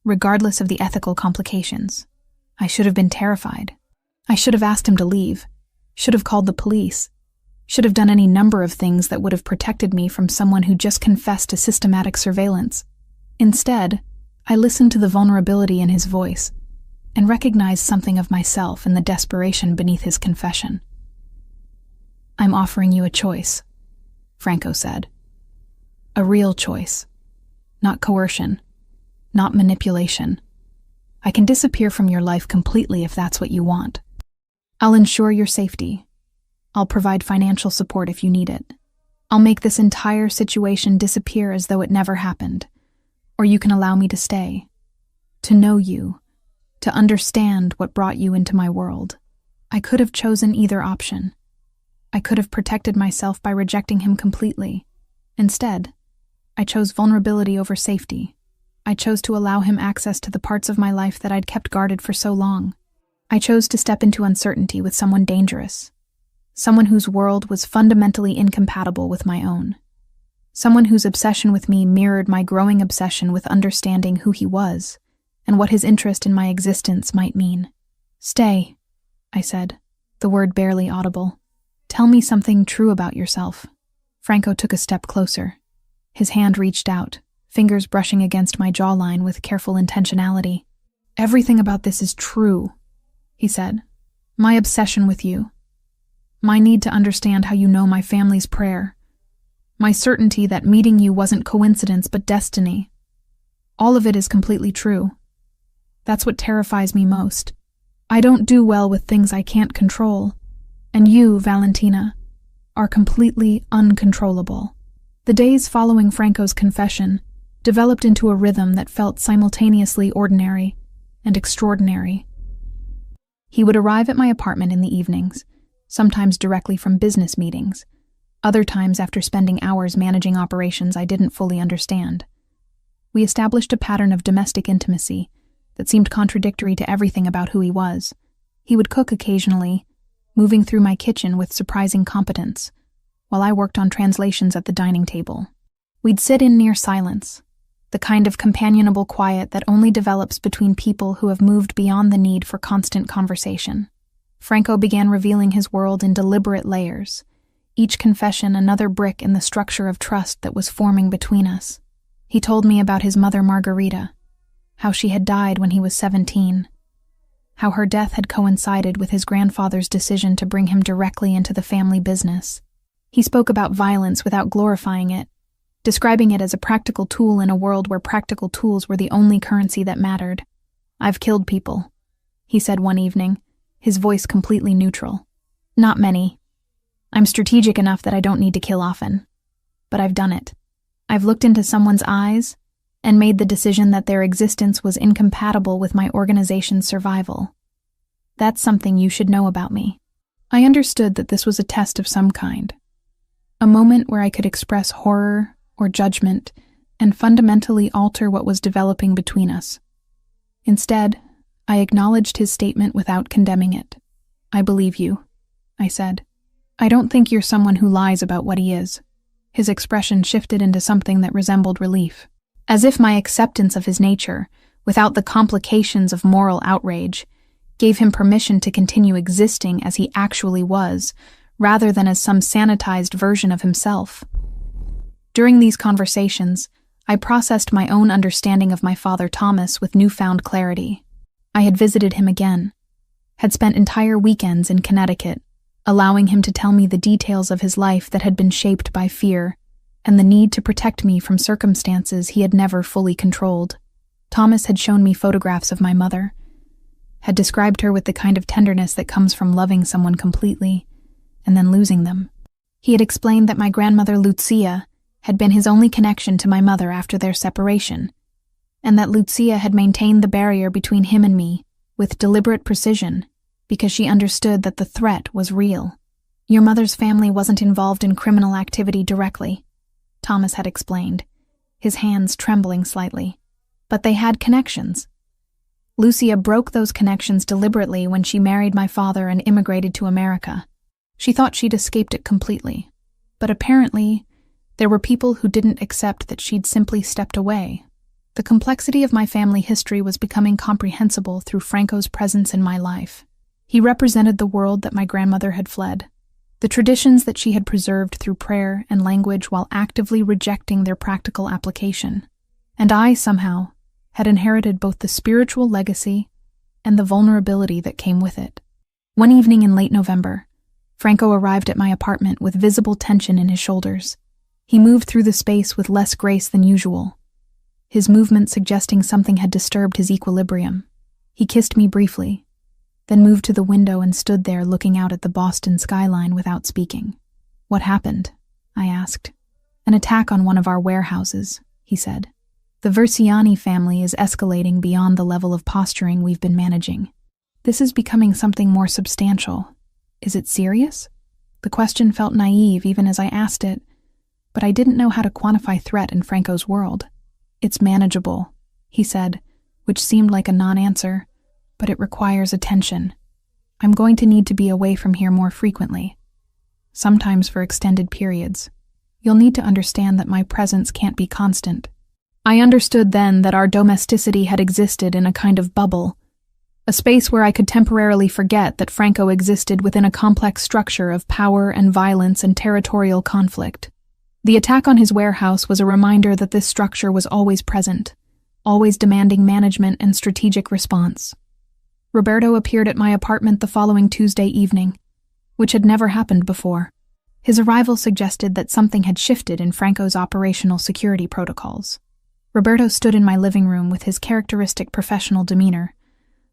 regardless of the ethical complications. I should have been terrified. I should have asked him to leave, should have called the police, should have done any number of things that would have protected me from someone who just confessed to systematic surveillance. Instead, I listened to the vulnerability in his voice and recognized something of myself in the desperation beneath his confession. "I'm offering you a choice," Franco said. "A real choice. Not coercion. Not manipulation. I can disappear from your life completely if that's what you want. I'll ensure your safety. I'll provide financial support if you need it. I'll make this entire situation disappear as though it never happened. Or you can allow me to stay. To know you. To understand what brought you into my world. I could have chosen either option. I could have protected myself by rejecting him completely. Instead, I chose vulnerability over safety. I chose to allow him access to the parts of my life that I'd kept guarded for so long. I chose to step into uncertainty with someone dangerous. Someone whose world was fundamentally incompatible with my own. Someone whose obsession with me mirrored my growing obsession with understanding who he was and what his interest in my existence might mean. "Stay," I said, the word barely audible. "Tell me something true about yourself." Franco took a step closer. His hand reached out, fingers brushing against my jawline with careful intentionality. "Everything about this is true," he said. "My obsession with you. My need to understand how you know my family's prayer. My certainty that meeting you wasn't coincidence but destiny. All of it is completely true. That's what terrifies me most. I don't do well with things I can't control. And you, Valentina, are completely uncontrollable." The days following Franco's confession developed into a rhythm that felt simultaneously ordinary and extraordinary. He would arrive at my apartment in the evenings, sometimes directly from business meetings, other times after spending hours managing operations I didn't fully understand. We established a pattern of domestic intimacy that seemed contradictory to everything about who he was. He would cook occasionally, moving through my kitchen with surprising competence, while I worked on translations at the dining table. We'd sit in near silence, the kind of companionable quiet that only develops between people who have moved beyond the need for constant conversation. Franco began revealing his world in deliberate layers, each confession another brick in the structure of trust that was forming between us. He told me about his mother Margarita, how she had died when he was 17, how her death had coincided with his grandfather's decision to bring him directly into the family business. He spoke about violence without glorifying it, describing it as a practical tool in a world where practical tools were the only currency that mattered. "I've killed people," he said one evening, his voice completely neutral. "Not many. I'm strategic enough that I don't need to kill often. But I've done it. I've looked into someone's eyes and made the decision that their existence was incompatible with my organization's survival. That's something you should know about me." I understood that this was a test of some kind, a moment where I could express horror or judgment and fundamentally alter what was developing between us. Instead, I acknowledged his statement without condemning it. "I believe you," I said. "I don't think you're someone who lies about what he is." His expression shifted into something that resembled relief, as if my acceptance of his nature, without the complications of moral outrage, gave him permission to continue existing as he actually was, rather than as some sanitized version of himself. During these conversations, I processed my own understanding of my father Thomas with newfound clarity. I had visited him again, had spent entire weekends in Connecticut, allowing him to tell me the details of his life that had been shaped by fear and the need to protect me from circumstances he had never fully controlled. Thomas had shown me photographs of my mother, had described her with the kind of tenderness that comes from loving someone completely and then losing them. He had explained that my grandmother Lucia had been his only connection to my mother after their separation, and that Lucia had maintained the barrier between him and me with deliberate precision because she understood that the threat was real. "Your mother's family wasn't involved in criminal activity directly," Thomas had explained, his hands trembling slightly, "but they had connections. Lucia broke those connections deliberately when she married my father and immigrated to America. She thought she'd escaped it completely, but apparently There were people who didn't accept that she'd simply stepped away. The complexity of my family history was becoming comprehensible through Franco's presence in my life. He represented the world that my grandmother had fled, the traditions that she had preserved through prayer and language while actively rejecting their practical application. And I, somehow, had inherited both the spiritual legacy and the vulnerability that came with it. One evening in late November, Franco arrived at my apartment with visible tension in his shoulders. He moved through the space with less grace than usual, his movement suggesting something had disturbed his equilibrium. He kissed me briefly, then moved to the window and stood there looking out at the Boston skyline without speaking. "What happened?" I asked. "An attack on one of our warehouses," he said. "The Versiani family is escalating beyond the level of posturing we've been managing. This is becoming something more substantial. Is it serious?" The question felt naive even as I asked it, but I didn't know how to quantify threat in Franco's world. "It's manageable," he said, which seemed like a non-answer, "but it requires attention. I'm going to need to be away from here more frequently, sometimes for extended periods. You'll need to understand that my presence can't be constant." I understood then that our domesticity had existed in a kind of bubble, a space where I could temporarily forget that Franco existed within a complex structure of power and violence and territorial conflict. The attack on his warehouse was a reminder that this structure was always present, always demanding management and strategic response. Roberto appeared at my apartment the following Tuesday evening, which had never happened before. His arrival suggested that something had shifted in Franco's operational security protocols. Roberto stood in my living room with his characteristic professional demeanor,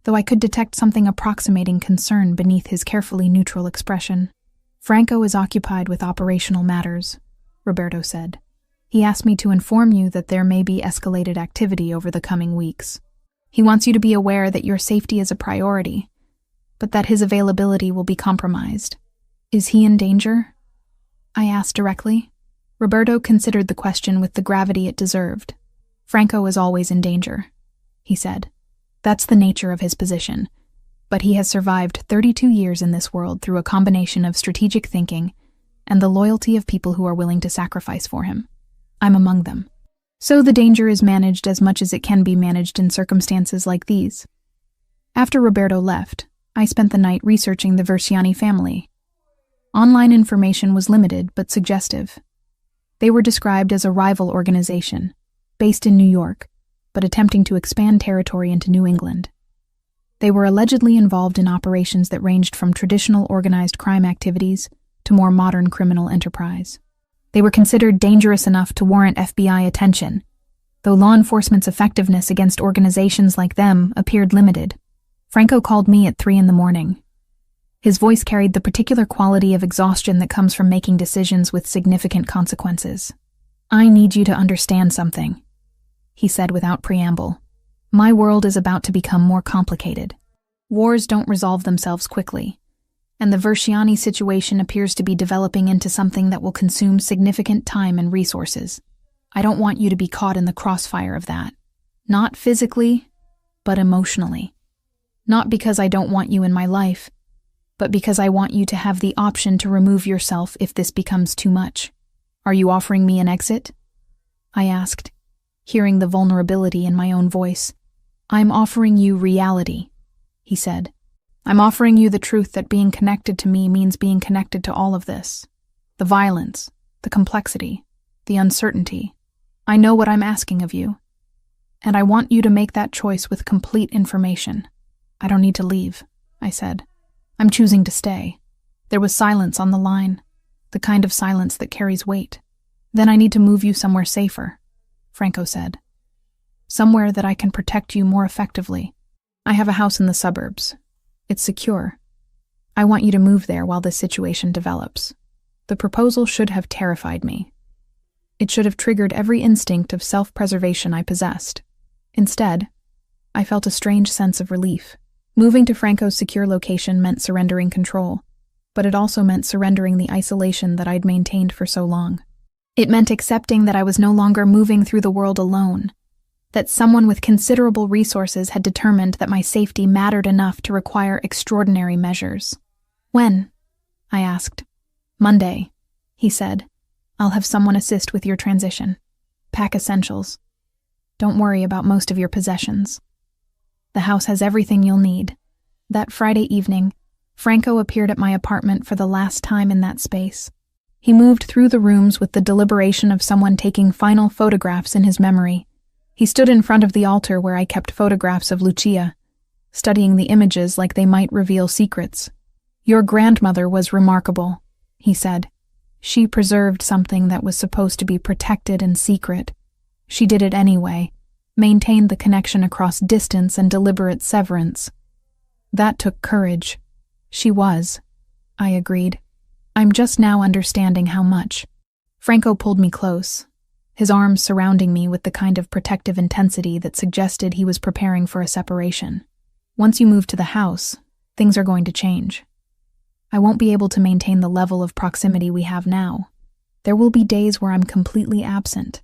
though I could detect something approximating concern beneath his carefully neutral expression. "Franco is occupied with operational matters," Roberto said. "He asked me to inform you that there may be escalated activity over the coming weeks. He wants you to be aware that your safety is a priority, but that his availability will be compromised." "Is he in danger?" I asked directly. Roberto considered the question with the gravity it deserved. "Franco is always in danger," he said. "That's the nature of his position, but he has survived 32 years in this world through a combination of strategic thinking and the loyalty of people who are willing to sacrifice for him. I'm among them. So the danger is managed as much as it can be managed in circumstances like these." After Roberto left, I spent the night researching the Versiani family. Online information was limited but suggestive. They were described as a rival organization, based in New York, but attempting to expand territory into New England. They were allegedly involved in operations that ranged from traditional organized crime activities to more modern criminal enterprise. They were considered dangerous enough to warrant FBI attention, though law enforcement's effectiveness against organizations like them appeared limited. Franco called me at 3 a.m. His voice carried the particular quality of exhaustion that comes from making decisions with significant consequences. "I need you to understand something," he said without preamble. "My world is about to become more complicated. Wars don't resolve themselves quickly, and the Versiani situation appears to be developing into something that will consume significant time and resources. I don't want you to be caught in the crossfire of that. Not physically, but emotionally. Not because I don't want you in my life, but because I want you to have the option to remove yourself if this becomes too much. Are you offering me an exit?" I asked, hearing the vulnerability in my own voice. "I'm offering you reality," he said. "I'm offering you the truth that being connected to me means being connected to all of this. The violence, the complexity, the uncertainty. I know what I'm asking of you, and I want you to make that choice with complete information." "I don't need to leave," I said. "I'm choosing to stay." There was silence on the line, the kind of silence that carries weight. "Then I need to move you somewhere safer," Franco said. "Somewhere that I can protect you more effectively. I have a house in the suburbs. It's secure. I want you to move there while this situation develops." The proposal should have terrified me. It should have triggered every instinct of self-preservation I possessed. Instead, I felt a strange sense of relief. Moving to Franco's secure location meant surrendering control, but it also meant surrendering the isolation that I'd maintained for so long. It meant accepting that I was no longer moving through the world alone, that someone with considerable resources had determined that my safety mattered enough to require extraordinary measures. "When?" I asked. "Monday," he said, I'll have someone assist with your transition. Pack essentials. Don't worry about most of your possessions. The house has everything you'll need. That Friday evening, Franco appeared at my apartment for the last time in that space. He moved through the rooms with the deliberation of someone taking final photographs in his memory. He stood in front of the altar where I kept photographs of Lucia, studying the images like they might reveal secrets. Your grandmother was remarkable, he said. She preserved something that was supposed to be protected and secret. She did it anyway, maintained the connection across distance and deliberate severance. That took courage. She was, I agreed. I'm just now understanding how much. Franco pulled me close, his arms surrounding me with the kind of protective intensity that suggested he was preparing for a separation. Once you move to the house, things are going to change. I won't be able to maintain the level of proximity we have now. There will be days where I'm completely absent.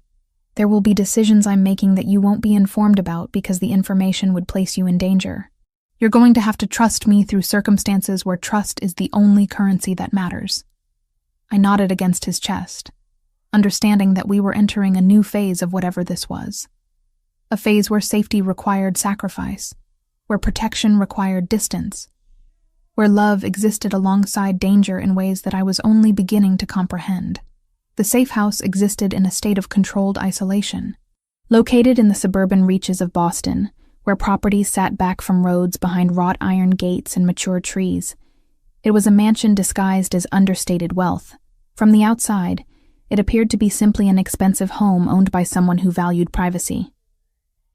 There will be decisions I'm making that you won't be informed about because the information would place you in danger. You're going to have to trust me through circumstances where trust is the only currency that matters. I nodded against his chest, understanding that we were entering a new phase of whatever this was. A phase where safety required sacrifice, where protection required distance, where love existed alongside danger in ways that I was only beginning to comprehend. The safe house existed in a state of controlled isolation. Located in the suburban reaches of Boston, where properties sat back from roads behind wrought iron gates and mature trees, it was a mansion disguised as understated wealth. From the outside, it appeared to be simply an expensive home owned by someone who valued privacy.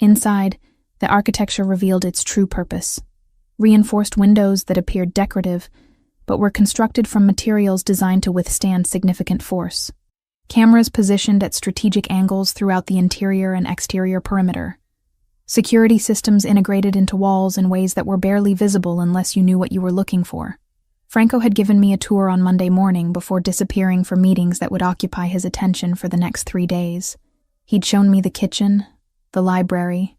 Inside, the architecture revealed its true purpose. Reinforced windows that appeared decorative, but were constructed from materials designed to withstand significant force. Cameras positioned at strategic angles throughout the interior and exterior perimeter. Security systems integrated into walls in ways that were barely visible unless you knew what you were looking for. Franco had given me a tour on Monday morning before disappearing for meetings that would occupy his attention for the next 3 days. He'd shown me the kitchen, the library,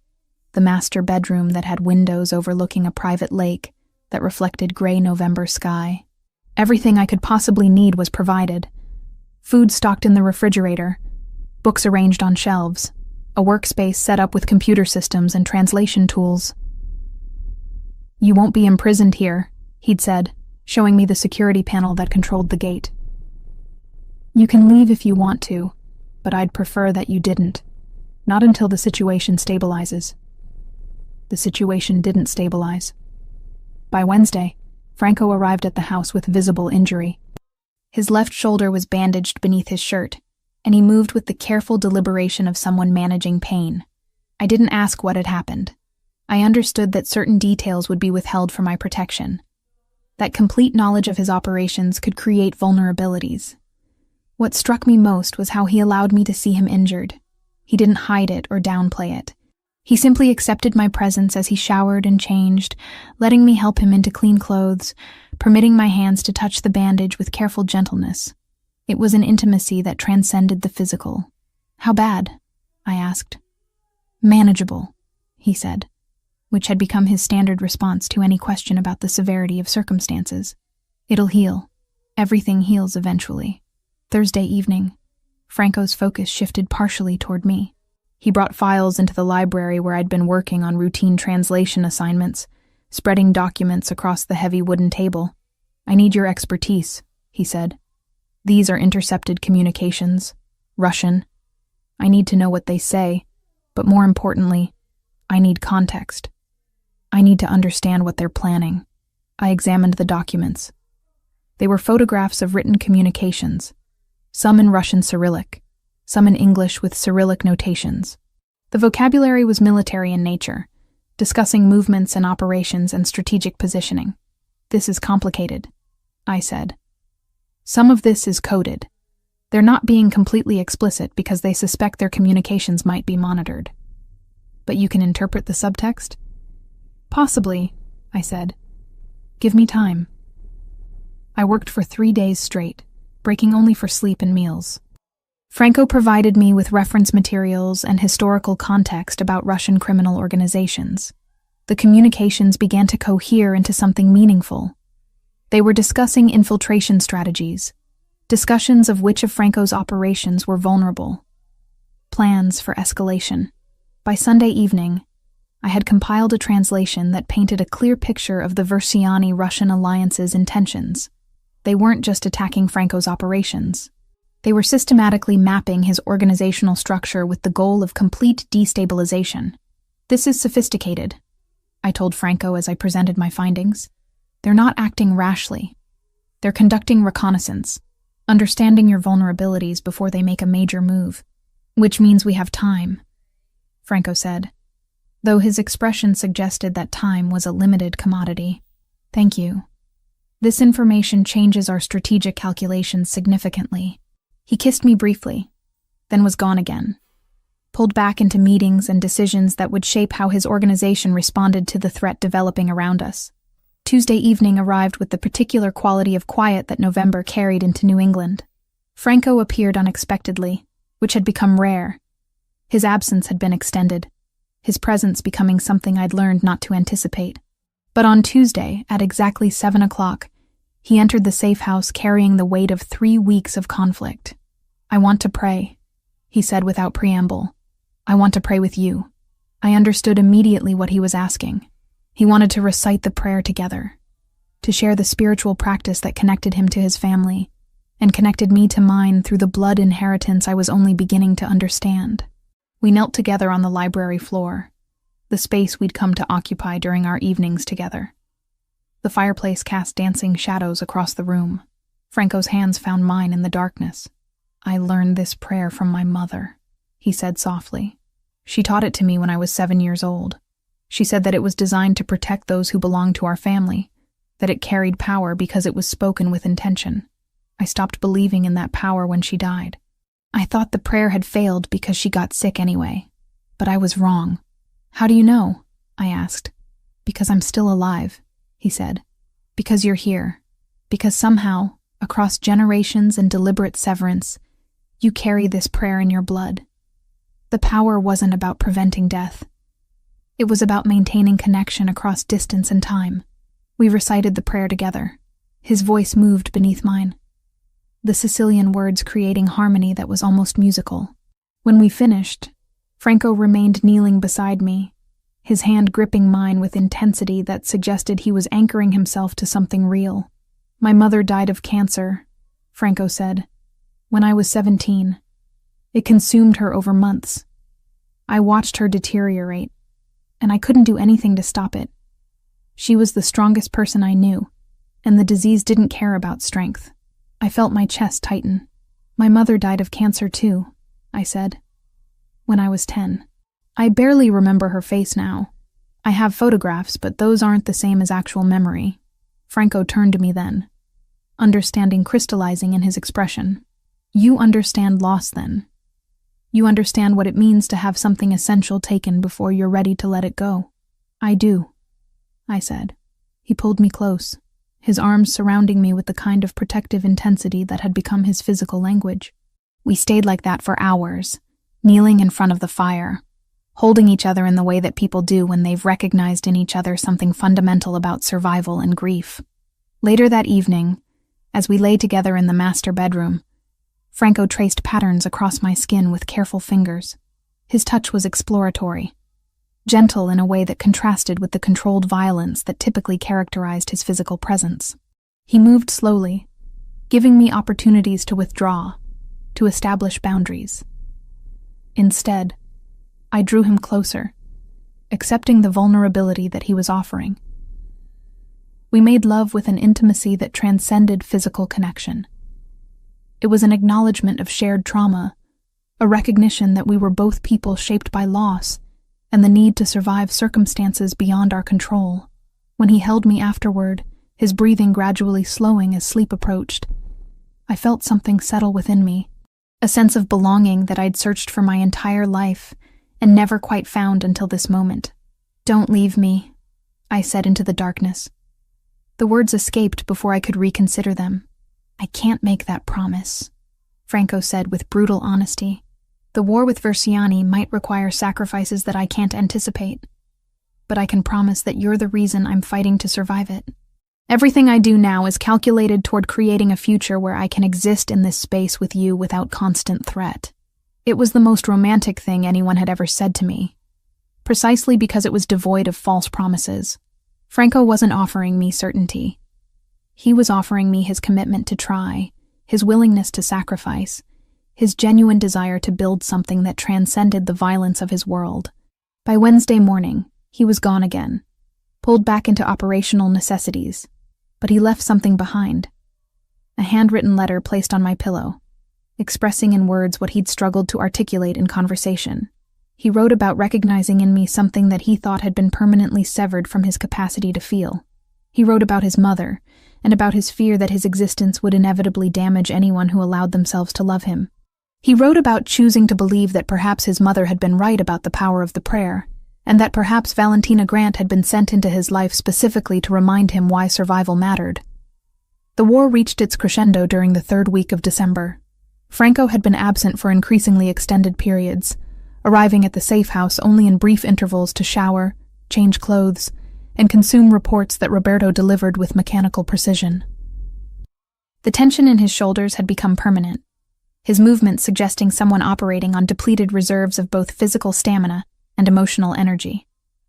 the master bedroom that had windows overlooking a private lake that reflected gray November sky. Everything I could possibly need was provided. Food stocked in the refrigerator, books arranged on shelves, a workspace set up with computer systems and translation tools. You won't be imprisoned here, he'd said, showing me the security panel that controlled the gate. You can leave if you want to, but I'd prefer that you didn't. Not until the situation stabilizes. The situation didn't stabilize. By Wednesday, Franco arrived at the house with visible injury. His left shoulder was bandaged beneath his shirt, and he moved with the careful deliberation of someone managing pain. I didn't ask what had happened. I understood that certain details would be withheld for my protection. That complete knowledge of his operations could create vulnerabilities. What struck me most was how he allowed me to see him injured. He didn't hide it or downplay it. He simply accepted my presence as he showered and changed, letting me help him into clean clothes, permitting my hands to touch the bandage with careful gentleness. It was an intimacy that transcended the physical. How bad? I asked. Manageable, he said, which had become his standard response to any question about the severity of circumstances. It'll heal. Everything heals eventually. Thursday evening, Franco's focus shifted partially toward me. He brought files into the library where I'd been working on routine translation assignments, spreading documents across the heavy wooden table. I need your expertise, he said. These are intercepted communications, Russian. I need to know what they say, but more importantly, I need context. I need to understand what they're planning. I examined the documents. They were photographs of written communications, some in Russian Cyrillic, some in English with Cyrillic notations. The vocabulary was military in nature, discussing movements and operations and strategic positioning. This is complicated, I said. Some of this is coded. They're not being completely explicit because they suspect their communications might be monitored. But you can interpret the subtext? Possibly, I said. Give me time. I worked for 3 days straight, breaking only for sleep and meals. Franco provided me with reference materials and historical context about Russian criminal organizations. The communications began to cohere into something meaningful. They were discussing infiltration strategies, Discussions of which of Franco's operations were vulnerable. Plans for escalation. By Sunday evening, I had compiled a translation that painted a clear picture of the Versiani-Russian alliance's intentions. They weren't just attacking Franco's operations. They were systematically mapping his organizational structure with the goal of complete destabilization. "This is sophisticated," I told Franco as I presented my findings. "They're not acting rashly. They're conducting reconnaissance, understanding your vulnerabilities before they make a major move. Which means we have time," Franco said, though his expression suggested that time was a limited commodity. "Thank you. This information changes our strategic calculations significantly." He kissed me briefly, then was gone again, pulled back into meetings and decisions that would shape how his organization responded to the threat developing around us. Tuesday evening arrived with the particular quality of quiet that November carried into New England. Franco appeared unexpectedly, which had become rare. His absence had been extended, his presence becoming something I'd learned not to anticipate. But on Tuesday, at exactly 7 o'clock, he entered the safe house carrying the weight of 3 weeks of conflict. "I want to pray," he said without preamble. "I want to pray with you." I understood immediately what he was asking. He wanted to recite the prayer together, to share the spiritual practice that connected him to his family, and connected me to mine through the blood inheritance I was only beginning to understand. We knelt together on the library floor, the space we'd come to occupy during our evenings together. The fireplace cast dancing shadows across the room. Franco's hands found mine in the darkness. "I learned this prayer from my mother," he said softly. "She taught it to me when I was 7 years old. She said that it was designed to protect those who belonged to our family, that it carried power because it was spoken with intention. I stopped believing in that power when she died. I thought the prayer had failed because she got sick anyway. But I was wrong." "How do you know?" I asked. "Because I'm still alive," he said. "Because you're here. Because somehow, across generations and deliberate severance, you carry this prayer in your blood. The power wasn't about preventing death. It was about maintaining connection across distance and time." We recited the prayer together. His voice moved beneath mine, the Sicilian words creating harmony that was almost musical. When we finished, Franco remained kneeling beside me, his hand gripping mine with intensity that suggested he was anchoring himself to something real. "My mother died of cancer," Franco said, "when I was 17. It consumed her over months. I watched her deteriorate, and I couldn't do anything to stop it. She was the strongest person I knew, and the disease didn't care about strength." I felt my chest tighten. "My mother died of cancer too," I said, "when I was 10. I barely remember her face now. I have photographs, but those aren't the same as actual memory." Franco turned to me then, understanding crystallizing in his expression. "You understand loss then. You understand what it means to have something essential taken before you're ready to let it go." "I do," I said. He pulled me close, his arms surrounding me with the kind of protective intensity that had become his physical language. We stayed like that for hours, kneeling in front of the fire, holding each other in the way that people do when they've recognized in each other something fundamental about survival and grief. Later that evening, as we lay together in the master bedroom, Franco traced patterns across my skin with careful fingers. His touch was exploratory, gentle in a way that contrasted with the controlled violence that typically characterized his physical presence. He moved slowly, giving me opportunities to withdraw, to establish boundaries. Instead, I drew him closer, accepting the vulnerability that he was offering. We made love with an intimacy that transcended physical connection. It was an acknowledgement of shared trauma, a recognition that we were both people shaped by loss and the need to survive circumstances beyond our control. When he held me afterward, his breathing gradually slowing as sleep approached, I felt something settle within me, a sense of belonging that I'd searched for my entire life and never quite found until this moment. "Don't leave me," I said into the darkness. The words escaped before I could reconsider them. "I can't make that promise," Franco said with brutal honesty. "The war with Versiani might require sacrifices that I can't anticipate, but I can promise that you're the reason I'm fighting to survive it." Everything I do now is calculated toward creating a future where I can exist in this space with you without constant threat. It was the most romantic thing anyone had ever said to me, precisely because it was devoid of false promises. Franco wasn't offering me certainty. He was offering me his commitment to try, his willingness to sacrifice, his genuine desire to build something that transcended the violence of his world. By Wednesday morning, he was gone again, pulled back into operational necessities, but he left something behind. A handwritten letter placed on my pillow, expressing in words what he'd struggled to articulate in conversation. He wrote about recognizing in me something that he thought had been permanently severed from his capacity to feel. He wrote about his mother, and about his fear that his existence would inevitably damage anyone who allowed themselves to love him. He wrote about choosing to believe that perhaps his mother had been right about the power of the prayer, and that perhaps Valentina Grant had been sent into his life specifically to remind him why survival mattered. The war reached its crescendo during the third week of December. Franco had been absent for increasingly extended periods, arriving at the safe house only in brief intervals to shower, change clothes, and consume reports that Roberto delivered with mechanical precision. The tension in his shoulders had become permanent, his movements suggesting someone operating on depleted reserves of both physical stamina and emotional energy.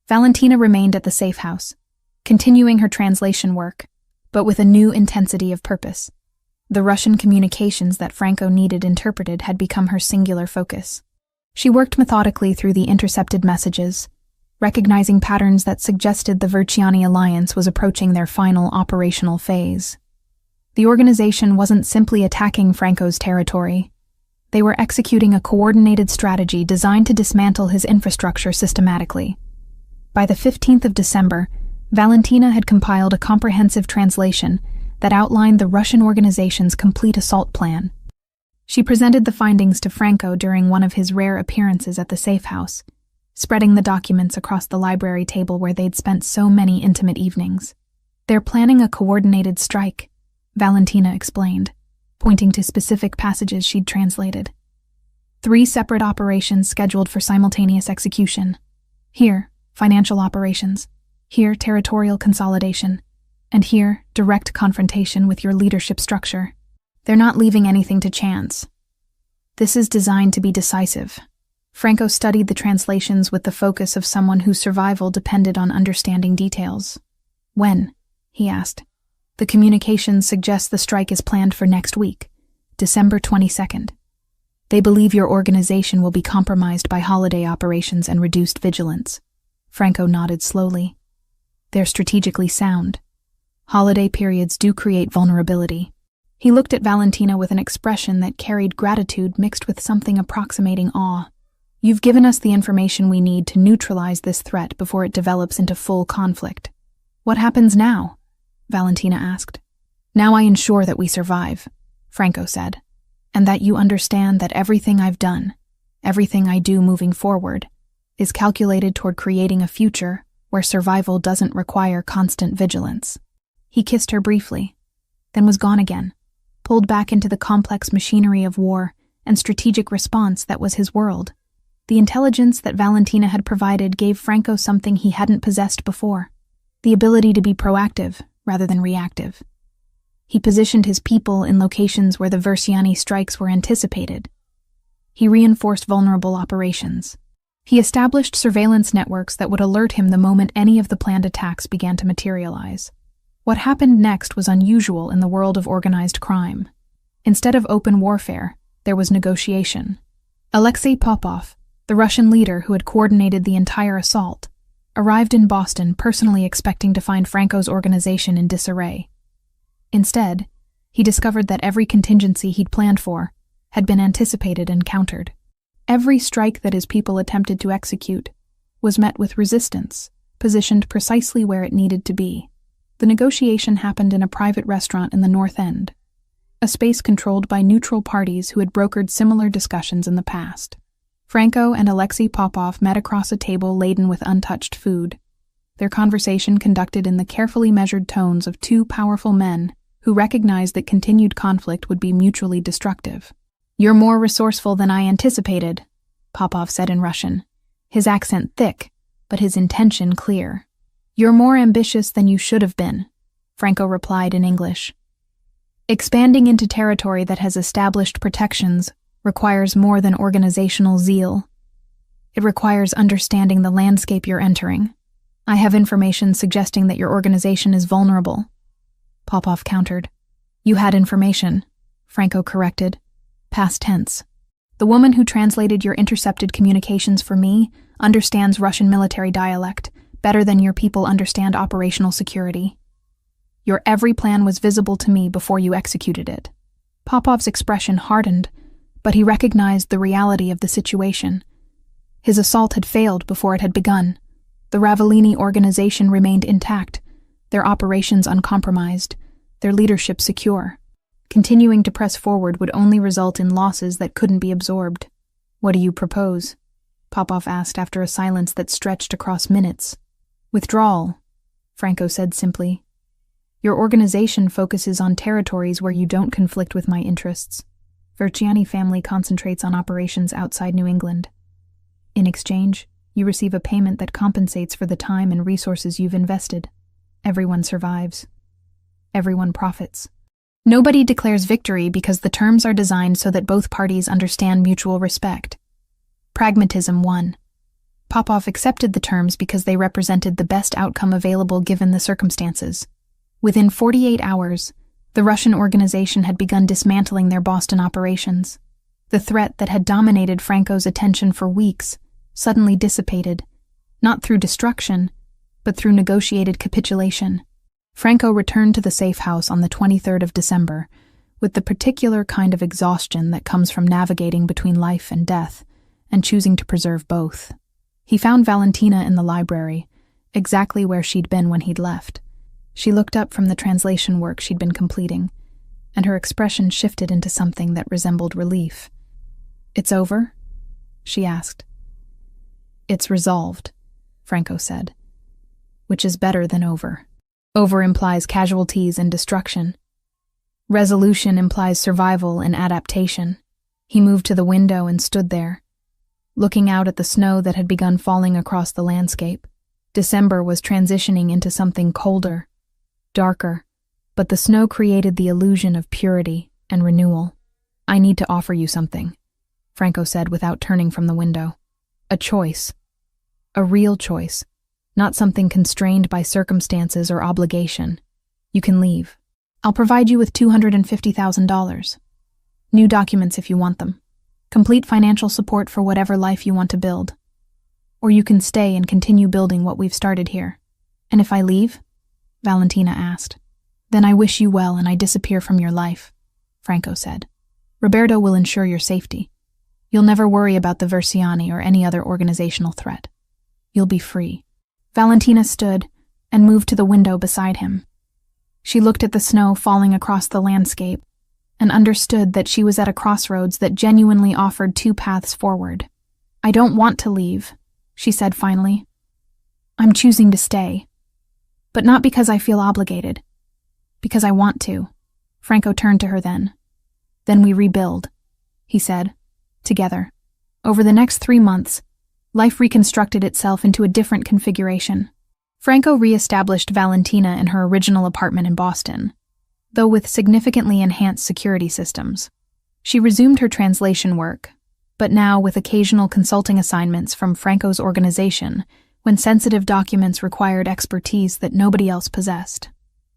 Valentina remained at the safe house, continuing her translation work, but with a new intensity of purpose. The Russian communications that Franco needed interpreted had become her singular focus. She worked methodically through the intercepted messages, recognizing patterns that suggested the Verciani alliance was approaching their final operational phase. The organization wasn't simply attacking Franco's territory. They were executing a coordinated strategy designed to dismantle his infrastructure systematically. By the 15th of December, Valentina had compiled a comprehensive translation that outlined the Russian organization's complete assault plan. She presented the findings to Franco during one of his rare appearances at the safe house, spreading the documents across the library table where they'd spent so many intimate evenings. "They're planning a coordinated strike," Valentina explained, pointing to specific passages she'd translated. 3 separate operations scheduled for simultaneous execution. Here, financial operations. Here, territorial consolidation. And here, direct confrontation with your leadership structure. They're not leaving anything to chance. This is designed to be decisive. Franco studied the translations with the focus of someone whose survival depended on understanding details. "When?" he asked. "The communications suggest the strike is planned for next week, December 22nd. They believe your organization will be compromised by holiday operations and reduced vigilance." Franco nodded slowly. "They're strategically sound. Holiday periods do create vulnerability." He looked at Valentina with an expression that carried gratitude mixed with something approximating awe. "You've given us the information we need to neutralize this threat before it develops into full conflict. What happens now?" Valentina asked. "Now I ensure that we survive," Franco said, "and that you understand that everything I've done, everything I do moving forward, is calculated toward creating a future where survival doesn't require constant vigilance." He kissed her briefly, then was gone again, pulled back into the complex machinery of war and strategic response that was his world. The intelligence that Valentina had provided gave Franco something he hadn't possessed before, the ability to be proactive rather than reactive. He positioned his people in locations where the Verciani strikes were anticipated. He reinforced vulnerable operations. He established surveillance networks that would alert him the moment any of the planned attacks began to materialize. What happened next was unusual in the world of organized crime. Instead of open warfare, there was negotiation. Alexei Popov, the Russian leader who had coordinated the entire assault, arrived in Boston personally expecting to find Franco's organization in disarray. Instead, he discovered that every contingency he'd planned for had been anticipated and countered. Every strike that his people attempted to execute was met with resistance, positioned precisely where it needed to be. The negotiation happened in a private restaurant in the North End, a space controlled by neutral parties who had brokered similar discussions in the past. Franco and Alexei Popov met across a table laden with untouched food, their conversation conducted in the carefully measured tones of 2 powerful men who recognized that continued conflict would be mutually destructive. "You're more resourceful than I anticipated," Popov said in Russian, his accent thick, but his intention clear. "You're more ambitious than you should have been," Franco replied in English. Expanding into territory that has established protections requires more than organizational zeal. It requires understanding the landscape you're entering. I have information suggesting that your organization is vulnerable. Popov countered. You had information, Franco corrected. Past tense. The woman who translated your intercepted communications for me understands Russian military dialect better than your people understand operational security. Your every plan was visible to me before you executed it. Popov's expression hardened, but he recognized the reality of the situation. His assault had failed before it had begun. The Ravellini organization remained intact, their operations uncompromised, their leadership secure. Continuing to press forward would only result in losses that couldn't be absorbed. What do you propose? Popov asked after a silence that stretched across minutes. Withdrawal, Franco said simply. Your organization focuses on territories where you don't conflict with my interests. Verciani family concentrates on operations outside New England. In exchange, you receive a payment that compensates for the time and resources you've invested. Everyone survives. Everyone profits. Nobody declares victory because the terms are designed so that both parties understand mutual respect. Pragmatism won. Popov accepted the terms because they represented the best outcome available given the circumstances. Within 48 hours, the Russian organization had begun dismantling their Boston operations. The threat that had dominated Franco's attention for weeks suddenly dissipated, not through destruction, but through negotiated capitulation. Franco returned to the safe house on the 23rd of December, with the particular kind of exhaustion that comes from navigating between life and death, and choosing to preserve both. He found Valentina in the library, exactly where she'd been when he'd left. She looked up from the translation work she'd been completing, and her expression shifted into something that resembled relief. "It's over?" she asked. "It's resolved," Franco said, "which is better than over. Over implies casualties and destruction. Resolution implies survival and adaptation." He moved to the window and stood there, looking out at the snow that had begun falling across the landscape. December was transitioning into something colder, darker, but the snow created the illusion of purity and renewal. "I need to offer you something," Franco said without turning from the window. "A choice. A real choice. Not something constrained by circumstances or obligation. You can leave. I'll provide you with $250,000. New documents if you want them. Complete financial support for whatever life you want to build. Or you can stay and continue building what we've started here." "And if I leave?" Valentina asked. "Then I wish you well and I disappear from your life," Franco said. "Roberto will ensure your safety. You'll never worry about the Verciani or any other organizational threat. You'll be free." Valentina stood and moved to the window beside him. She looked at the snow falling across the landscape and understood that she was at a crossroads that genuinely offered two paths forward. "I don't want to leave," she said finally. "I'm choosing to stay. But not because I feel obligated. Because I want to." Franco turned to her then. "Then we rebuild," he said, "together." Over the next 3 months, life reconstructed itself into a different configuration. Franco re-established Valentina in her original apartment in Boston, though with significantly enhanced security systems. She resumed her translation work, but now with occasional consulting assignments from Franco's organization when sensitive documents required expertise that nobody else possessed.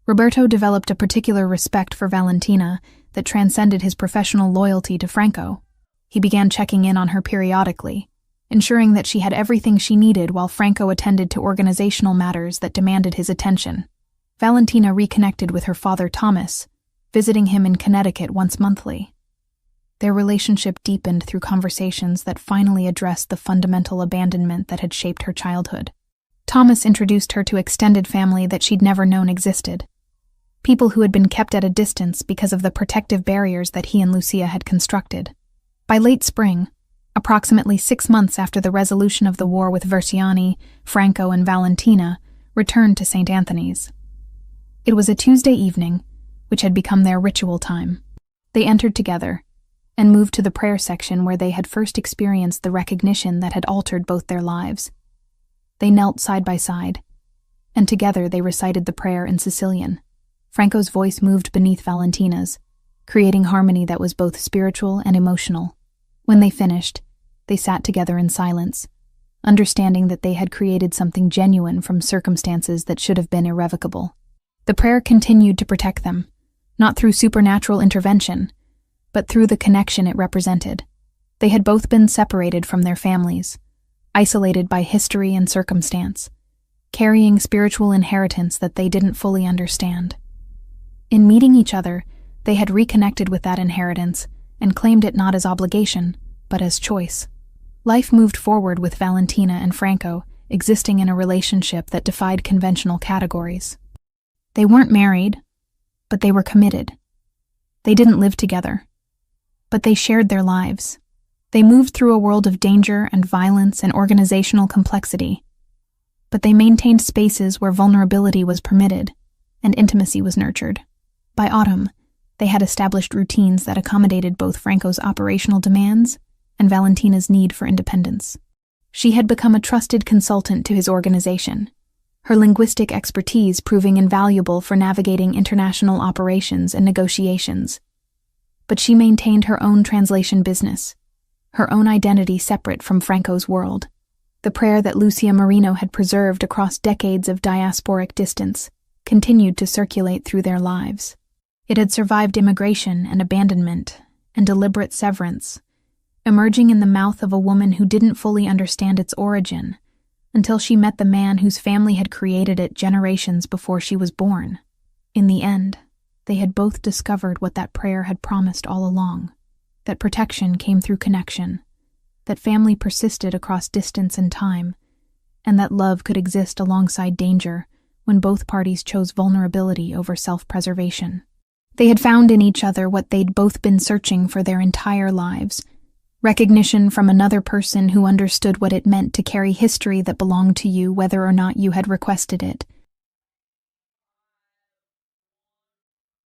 Roberto developed a particular respect for Valentina that transcended his professional loyalty to Franco. He began checking in on her periodically, ensuring that she had everything she needed while Franco attended to organizational matters that demanded his attention. Valentina reconnected with her father Thomas, visiting him in Connecticut once monthly. Their relationship deepened through conversations that finally addressed the fundamental abandonment that had shaped her childhood. Thomas introduced her to extended family that she'd never known existed. People who had been kept at a distance because of the protective barriers that he and Lucia had constructed. By late spring, approximately 6 months after the resolution of the war with Verciani, Franco, and Valentina returned to St. Anthony's. It was a Tuesday evening, which had become their ritual time. They entered together and moved to the prayer section where they had first experienced the recognition that had altered both their lives. They knelt side by side, and together they recited the prayer in Sicilian. Franco's voice moved beneath Valentina's, creating harmony that was both spiritual and emotional. When they finished, they sat together in silence, understanding that they had created something genuine from circumstances that should have been irrevocable. The prayer continued to protect them, not through supernatural intervention, but through the connection it represented. They had both been separated from their families, isolated by history and circumstance, carrying spiritual inheritance that they didn't fully understand. In meeting each other, they had reconnected with that inheritance and claimed it not as obligation, but as choice. Life moved forward with Valentina and Franco existing in a relationship that defied conventional categories. They weren't married, but they were committed. They didn't live together, but they shared their lives. They moved through a world of danger and violence and organizational complexity, but they maintained spaces where vulnerability was permitted and intimacy was nurtured. By autumn, they had established routines that accommodated both Franco's operational demands and Valentina's need for independence. She had become a trusted consultant to his organization, her linguistic expertise proving invaluable for navigating international operations and negotiations. But she maintained her own translation business, her own identity separate from Franco's world. The prayer that Lucia Marino had preserved across decades of diasporic distance continued to circulate through their lives. It had survived immigration and abandonment and deliberate severance, emerging in the mouth of a woman who didn't fully understand its origin until she met the man whose family had created it generations before she was born. In the end, they had both discovered what that prayer had promised all along, that protection came through connection, that family persisted across distance and time, and that love could exist alongside danger when both parties chose vulnerability over self-preservation. They had found in each other what they'd both been searching for their entire lives: recognition from another person who understood what it meant to carry history that belonged to you whether or not you had requested it,